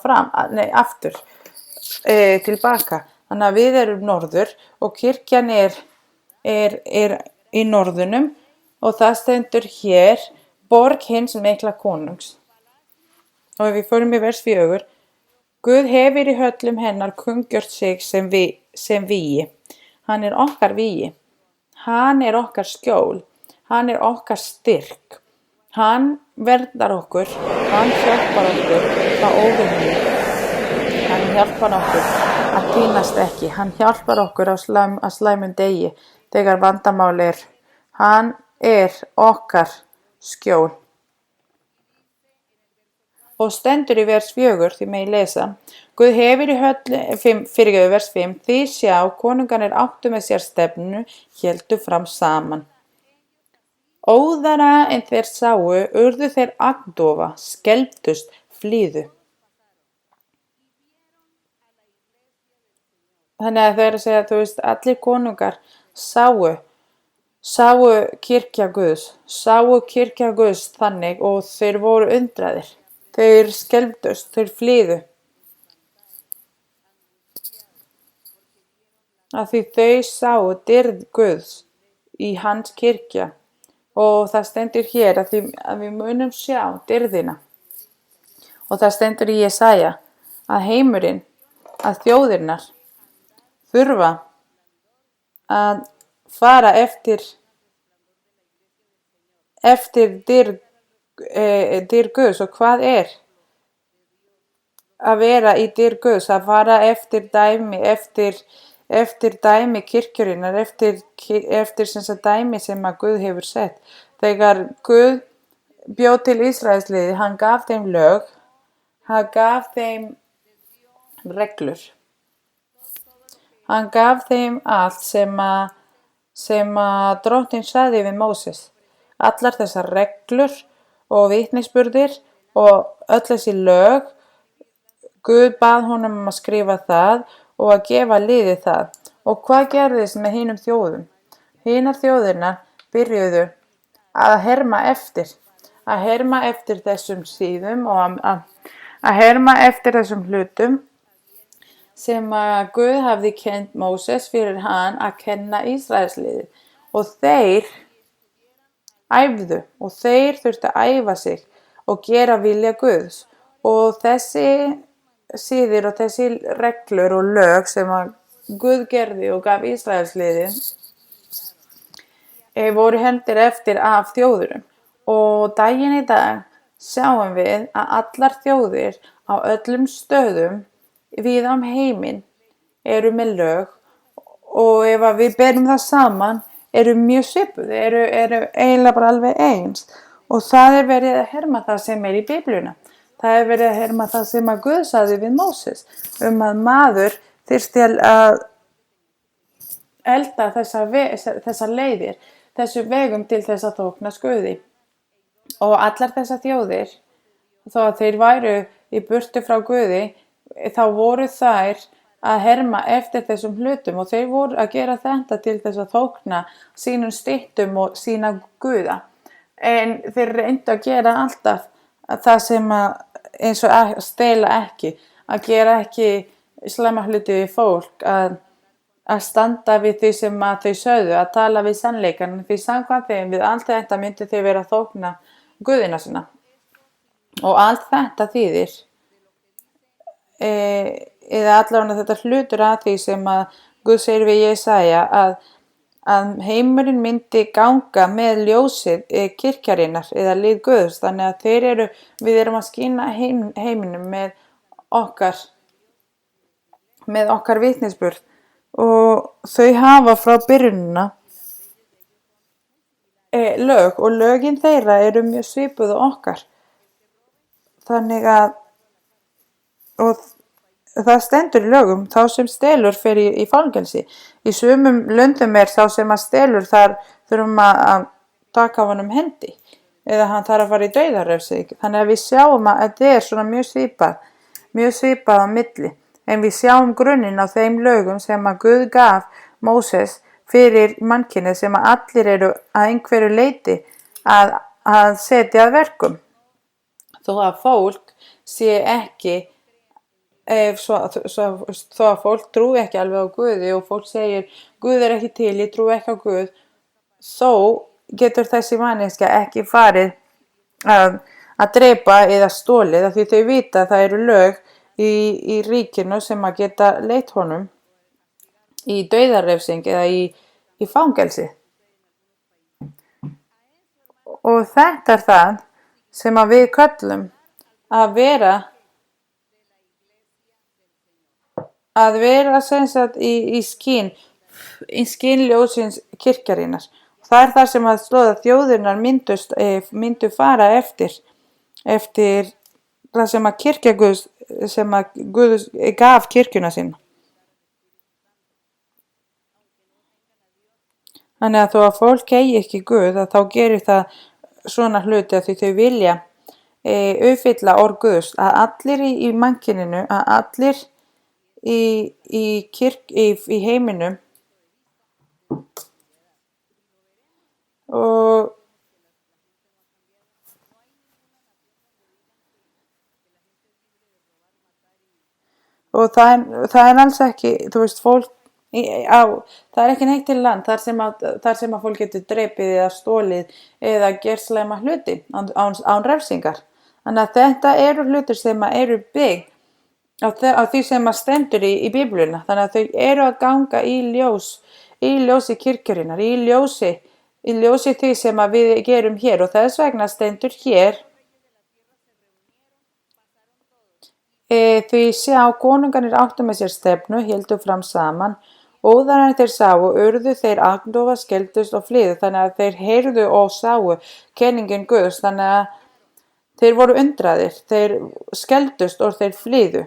aftur tilbaka. Þannig að við erum norður og kirkjan er í norðunum og það stendur hér borg hins mikla konungs. Og ef við förum í vers 4, Guð hefur í höllum hennar kungjört sig sem vígi. Hann er okkar vígi. Hann er okkar skjól. Hann er okkar styrk. Hann verndar okkur. Hann hjálpar okkur frá óvinum. Hann hjálpar okkur að týnast ekki. Hann hjálpar okkur á slæmum degi þegar vandamál er. Hann er okkar skjól. og stendur í vers 4, því megi lesa. Guð hefur í fyrirgefðu vers 5, því sjá, konungarnir áttu með sér stefnu, héldu fram saman. Óðara en þeir sáu, urðu þeir agndofa, skelfdust, flýðu. Þannig að þeir segja, þú veist, allir konungar sáu kirkja Guðs þannig og þeir voru undraðir. Þeir skelfdust, þeir flýðu. Af því þau sáu dýrð Guðs í hans kirkja. Og það stendur hér að við munum sjá dýrðina. Og það stendur í Jesaja að heimurinn, að þjóðirnar þurfa að fara eftir dýrð Guðs. Og hvað að vera í dýrð Guðs? Að fara eftir dæmi kirkjurinnar, eftir sem sagt dæmi sem að Guð hefur sett. Þegar Guð bjó til Ísraelsliðið, hann gaf þeim lög, hann gaf þeim reglur. Hann gaf þeim allt sem að drottinn sagði við Móses. Allar þessar reglur og vitnisburðir og öll þessi lög, Guð bað honum að skrifa það og að gefa liðið það. Og hvað gerðist með hinum þjóðum? Hinar þjóðirnar byrjuðu að herma eftir þessum síðum og að herma eftir þessum hlutum sem að Guð hafði kennt Móses fyrir hann að kenna Ísraelsliðið. Og þeir æfðu og þeir þurftu að æfa sig og gera vilja Guðs. Og þessi siðir og þessi reglur og lög sem að Guð gerði og gaf Ísraelsliðið voru hermdir eftir af þjóðurum. Og daginn í dag sjáum við að allar þjóðir á öllum stöðum við heiminn eru með lög og ef við berum það saman eru mjög svipuð, eru eiginlega bara alveg eins. Og það verið að herma það sem í Biblíuna. Það verið að herma það sem að Guð sagði við Móses að maður þyrfti að elda þessar leiðir, þessum vegum til þess að þóknast Guði. Og allar þessar þjóðir, þó að þeir væru í burtu frá Guði, þá voru þær að herma eftir þessum hlutum og þeir voru að gera þetta til þess að þókna sínum styttum og sína guða. En þeir reyndu að gera alltaf það sem eins og að stela ekki, að gera ekki slæma hluti við fólk, að standa við því sem að þau sögðu, að tala við sannleikann, því samkvæmt þeim við allt þetta myndu þau vera að þókna guðina sína. Og allt þetta þýðir eða allavega þetta hlutur að því sem að Guð segir við Jesaja að heimurinn myndi ganga með ljósið kirkjarinnar eða lið Guðs. Þannig að við erum að skína heiminum með okkar vitnisburð og þau hafa frá byrjunina lög og lögin þeirra eru mjög svipuð okkar. Þannig að og það stendur í lögum, þá sem stelur fer í fangelsi. Í sumum löndum sá sem að stelur þar þurfum að taka af honum hendi eða hann þarf að fara í dauðarefsingu. Þannig að við sjáum að þetta svona mjög svipað á milli. En við sjáum grunninn á þeim lögum sem að Guð gaf Móses fyrir mannkynið sem að allir eru að einhverju leyti að setja að verkum. Þó að fólk sé ekki þó að fólk trúi ekki alveg á Guði og fólk segir Guð ekki til, ég trúi ekki á Guð, þó getur þessi manneskja ekki farið að drepa eða stolið af því þau vita að það eru lög í ríkinu sem að geta leitt honum í dauðarefsing eða í fangelsi. Og þetta það sem að við köllum að vera sem sagt í skínljósins kirkjarinnar. Það það sem að slóða þjóðirnar myndu fara eftir það sem að kirkja Guðs, sem að Guð gaf kirkjuna sína. Þannig að þó að fólk eigi ekki Guð, að þá gerir það svona hluti að því þau vilja uppfylla orð Guðs, að allir í mannkyninu, að allir í heiminum og það er alls ekki, þú veist, fólk það er ekki neitt til land þar sem að fólk getur drepið eða stolið eða gert slæma hluti án refsingar. Þannig að þetta eru hlutir sem að eru byggt á því sem að stendur í Biblíuna. Þannig að þau eru að ganga í ljósi kirkjurinnar, í ljósi því sem að við gerum hér, og þess vegna stendur hér því sjá konungarnir áttu með sér stefnu, héldu fram saman, óðar en þeir sáu, urðu þeir agndofa, skelfdust og flýðu. Þannig að þeir heyrðu og sáu kenningin Guðs, þannig að þeir voru undraðir, þeir skelfdust og þeir flýðu.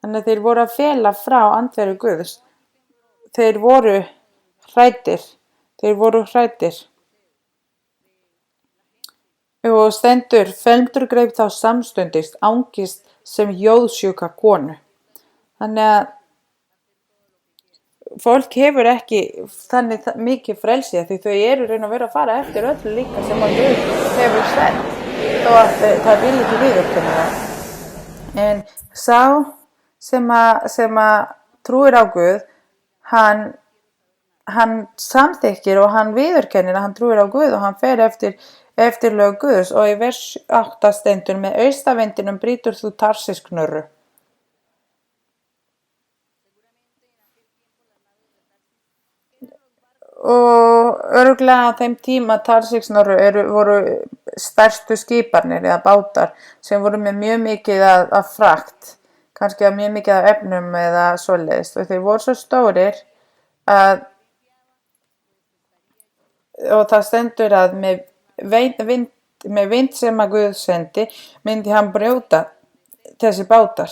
Þannig að þeir voru að fela frá andveru Guðs. Þeir voru hræddir. Og stendur, felmtur greip þá samstundis, angist sem jóðsjúka konu. Þannig að fólk hefur ekki þannig mikið frelsi, því þau eru raun og veru að fara eftir öllu líka sem að Guð hefur sett, þó að það vil ekki viðurkenna það. En sá sem að trúir á Guð, hann samþykkir og hann viðurkennir að hann trúir á Guð og hann fer eftir lög Guðs. Og í vers 8 stendur, með austavindinum brýtur þú Tarsisknurru. Og örugglega á þeim tíma Tarsisknurru voru stærstu skiparnir eða bátar sem voru með mjög mikið af frakt, kannski mjög mikið af efnum eða svoleiðis, og þeir voru svo stórir og það stendur að með vind sem að Guð sendi myndi hann brjóta þessi bátar.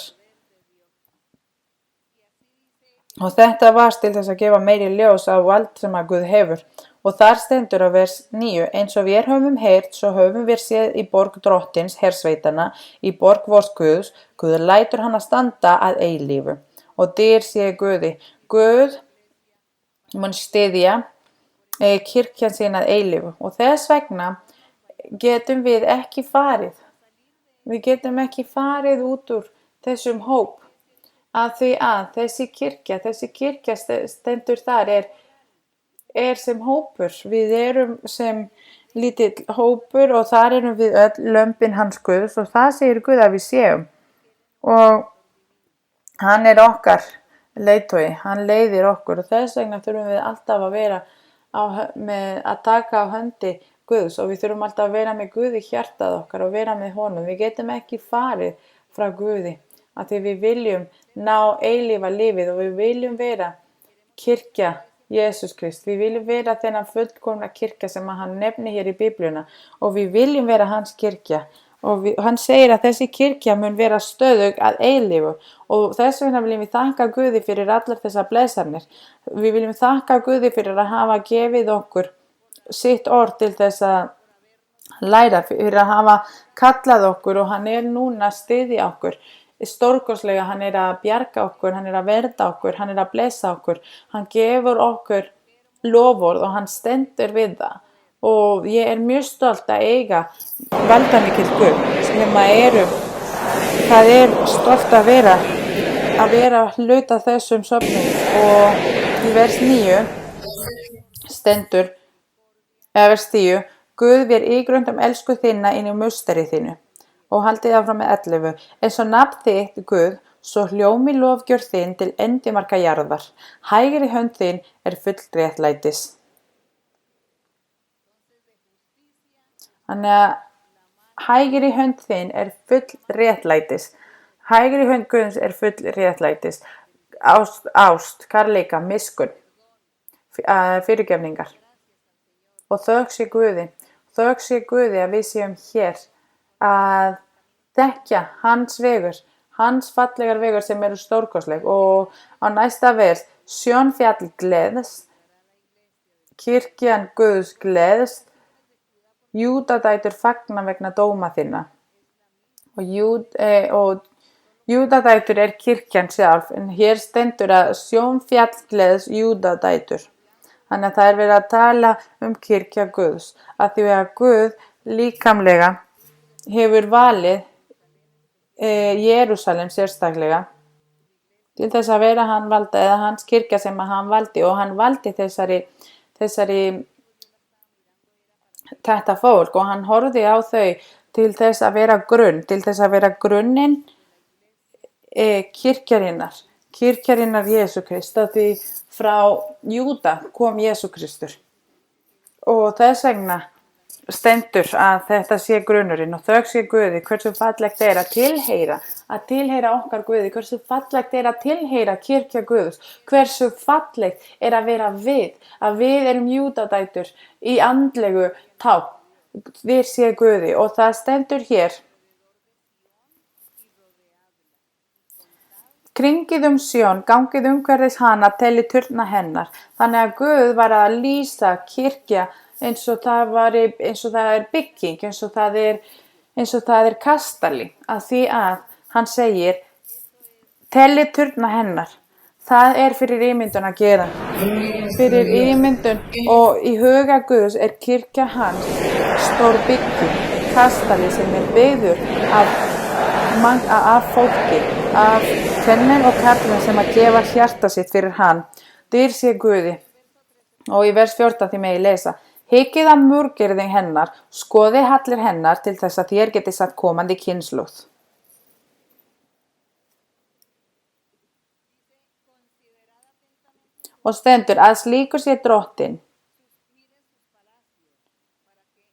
Og þetta var til þess að gefa meiri ljós á allt sem að Guð hefur. Og þar stendur á vers 9, eins og við höfum heyrt, svo höfum við séð í borg drottins, hersveitanna, í borg vors Guðs. Guð lætur hann að standa að eilífu. Og dyr sé Guði. Guð mun styðja kirkjan sín að eilífu. Og þess vegna getum við ekki farið. Við getum ekki farið út úr þessum hóp. Að því að þessi kirkja stendur þar er sem hópur. Við erum sem lítill hópur og þar erum við öll lömbin hans Guðs, og það segir Guð að við séum. Og hann er okkar leiðtogi, hann leiðir okkur, og þess vegna þurfum við alltaf að vera að taka á höndi Guðs, og við þurfum alltaf að vera með Guð í hjartað okkar og vera með honum. Við getum ekki farið frá Guði, að því við viljum ná eilífa lífið og við viljum vera kirkja Jesús Krist. Við viljum vera þennan fullkomna kirkja sem hann nefnir hér í Biblíuna, og við viljum vera hans kirkja. Og hann segir að þessi kirkja mun vera stöðug að eilífu, og þess vegna viljum við þakka Guði fyrir allar þessar blessanir. Við viljum þakka Guði fyrir að hafa gefið okkur sitt orð til þess að læra, fyrir að hafa kallað okkur, og hann er núna að styðja okkur stórkostlega. Hann er að bjarga okkur, hann er að verða okkur, hann er að blessa okkur, hann gefur okkur loforð og hann stendur við það. Og ég er mjög stolt að eiga valdamikil Guð sem að það er stolt að vera hluta þessum söfnum. Og í vers 9 stendur, eða vers 10, Guð vér ígrundum elsku þinna inn í musteri þínu. Og haldið áfram með 11. Eins og nafn þitt, Guð, svo hljómi lofgjörð þinn til endimarka jarðar. Hægri hönd þín er full réttlætis. Þannig að hægri hönd þín er full réttlætis. Hægri hönd Guðs er full réttlætis. Ást, kærleika, miskunn, fyrirgefningar. Og þökk sé Guði að við séum hér, að þekkja hans vegur, hans fallegar vegur sem eru stórkostleg. Og á næsta vers, Sjónfjall gleðst, kirkjan Guðs gleðst, Júdadætur fagna vegna dóma þinna. Og Júdadætur kirkjan sjálf, en hér stendur að Sjónfjall gleðst Júdadætur. Þannig að það verið að tala kirkja Guðs, að því að Guð líkamlega hefur valið Jerúsalem sérstaklega til þess að vera hann valda, eða hans kirkja sem hann valdi, og hann valdi þetta fólk, og hann horfði á þau til þess að vera grunn, til þess að vera grunninn kirkjarinnar Jesú Krist, að því frá Júda kom Jesú Kristur. Og þess vegna stendur að þetta sé grunnurinn, og þökk sé Guði hversu fallegt að tilheyra okkar Guði, hversu fallegt að tilheyra kirkja Guðs, hversu fallegt að vera að við erum Júdadætur í andlegu tákn, við sé Guði. Og það stendur hér, kringið Sjón, gangið umhverfis hana, tellið turna hennar. Þannig að Guð var að lýsa kirkja eins og það bygging, eins og það er kastali, að því að hann segir, tellið turna hennar. Það er fyrir ímyndun að gera, fyrir ímyndun, og í huga Guðs kirkja hans stór bygging, kastali sem byggður af fólki, af kvennum og karlum sem að gefa hjarta sitt fyrir hann. Dýr sé Guði. Og í vers 14 því megi lesa, hyggið að múrgerðing hennar, skoðið hallir hennar til þess að þér getið satt komandi kynslóð. Og stendur að slíkur sé drottinn.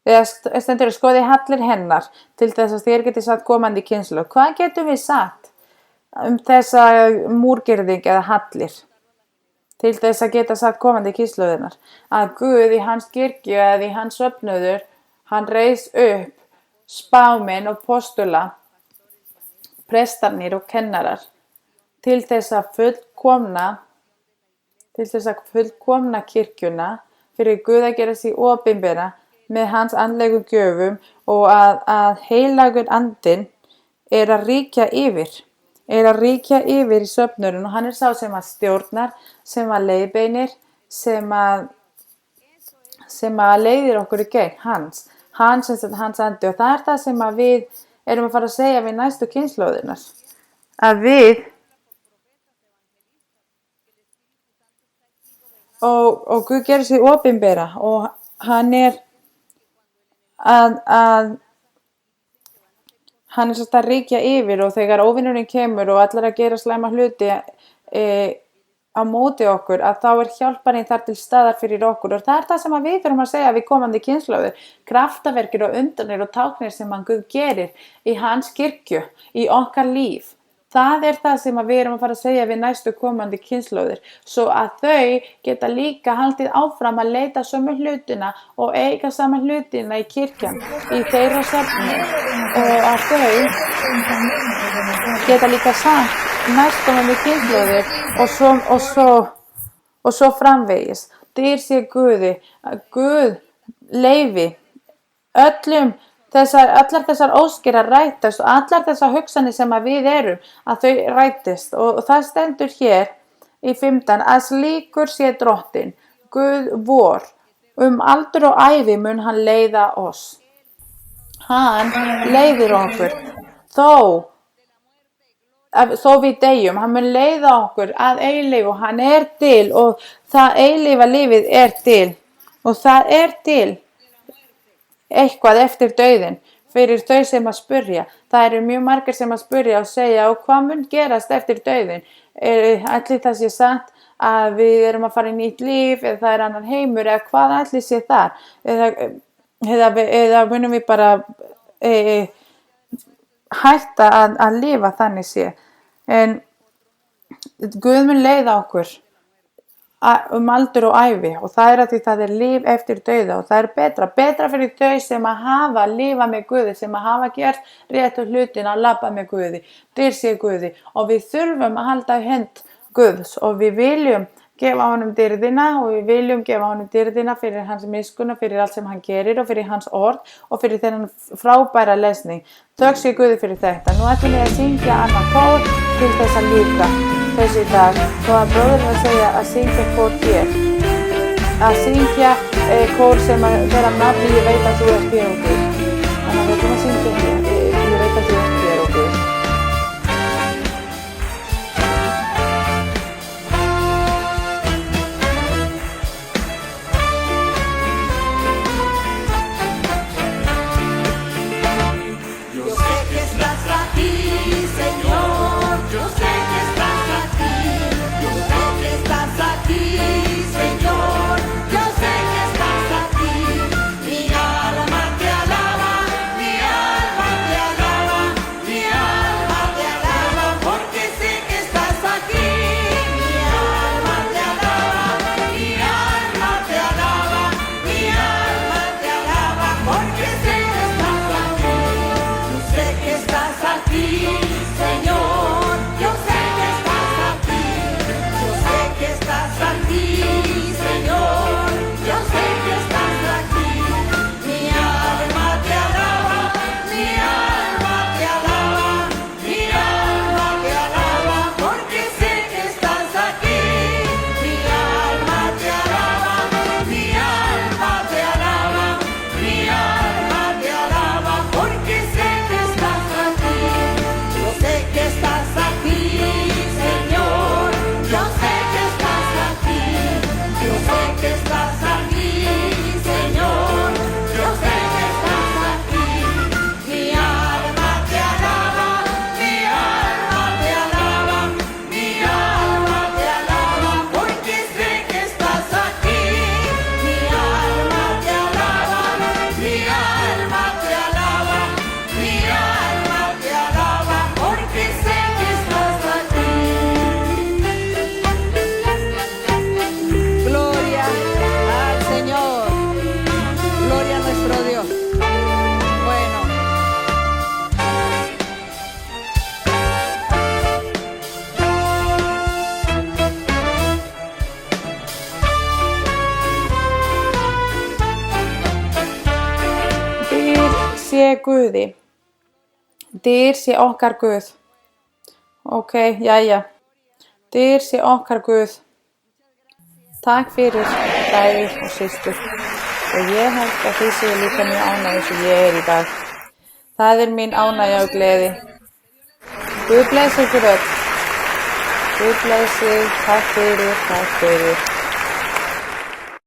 Eða stendur að skoðið hallir hennar til þess að þér getið satt komandi kynslóð. Hvað getum við sagt þessa múrgerðing eða hallir? Til þess að geta satt komandi kynslóðinnar, að Guð í hans kirkju eða í hans söfnuður, hann reis upp spámenn og postula, prestarnir og kennarar, til þess að fullkomna kirkjuna, fyrir Guð að gera sig opinbera með hans andlegu gjöfum, og að heilagur andinn að ríkja yfir. Í söfnurinn, og hann sá sem að stjórnar, sem að leiðbeinir, sem að leiðir okkur í gegn hans andi. Og það er það sem að við erum að fara að segja við næstu kynslóðirnar, að við og Guð gerir sig opinbera, og hann hann að ríkja yfir, og þegar óvinurinn kemur og allar að gera slæma hluti á móti okkur, að þá hjálparinn þar til staðar fyrir okkur. Og það er það sem við þurfum að segja við komandi kynslóðir, kraftaverkir og undanir og táknir sem hann Guð gerir í hans kirkju, í okkar líf. Það er það sem við erum að fara að segja við næstu komandi kynslóðir, svo að þau geta líka haldið áfram að leita sömu hlutina og eiga sama hlutina í kirkjan, í þeirra söfnum, og að þau geta líka sagt næstkomandi kynslóðir og svo framvegis. Dýr sé Guði, að Guð leyfi allar þessar óskir að rætast, og allar þessar hugsanir sem að við erum, að þau rætist. Og það stendur hér í 15, að slíkur sé drottinn, Guð vor, aldur og ævi mun hann leiða oss. Hann leiðir okkur, þó við deyjum, hann mun leiða okkur að eilífu, og hann til, og það eilífa lífið til, og það til eitthvað eftir dauðinn, fyrir þau sem að spyrja. Það eru mjög margir sem að spyrja og segja, og hvað mun gerast eftir dauðinn? Ætli það sé satt að við erum að fara í nýtt líf, eða það annar heimur, eða hvað ætli sé þar? Eða munum við bara hætta að lifa þannig sé. En Guð mun leiða okkur aldur og ævi, og það að því það líf eftir dauða, og það betra fyrir þau sem að hafa lifað með Guði, sem að hafa gert réttu hlutina að labba með Guði, dýrð Guði, og við þurfum að halda í hönd Guðs, og við viljum gefa honum dýrðina, og við viljum gefa honum dýrðina fyrir hans miskunn og fyrir allt sem hann gerir og fyrir hans orð og fyrir þennan frábæra lesning. Þökk sé Guði fyrir þetta. Nú ætlum við að syngja annan kór til þess að ljúka þessi dag. Svo að bróður að segja að syngja kór hér. Að syngja kór sem að vera nafni, ég veit að þú ert hér og Guð. Þannig að við ætlum að syngja hér, ég veit að þú ert hér og Guð. Sé Guði, dýr sé okkar Guð. Ok, jæja, dýr sé okkar Guð. Takk fyrir bræður og systur, og ég held að þið séu líka mjög ánægð sem ég í dag. Það mín ánægja og gleði. Guð blessi ykkur öll. Guð blessi, takk fyrir.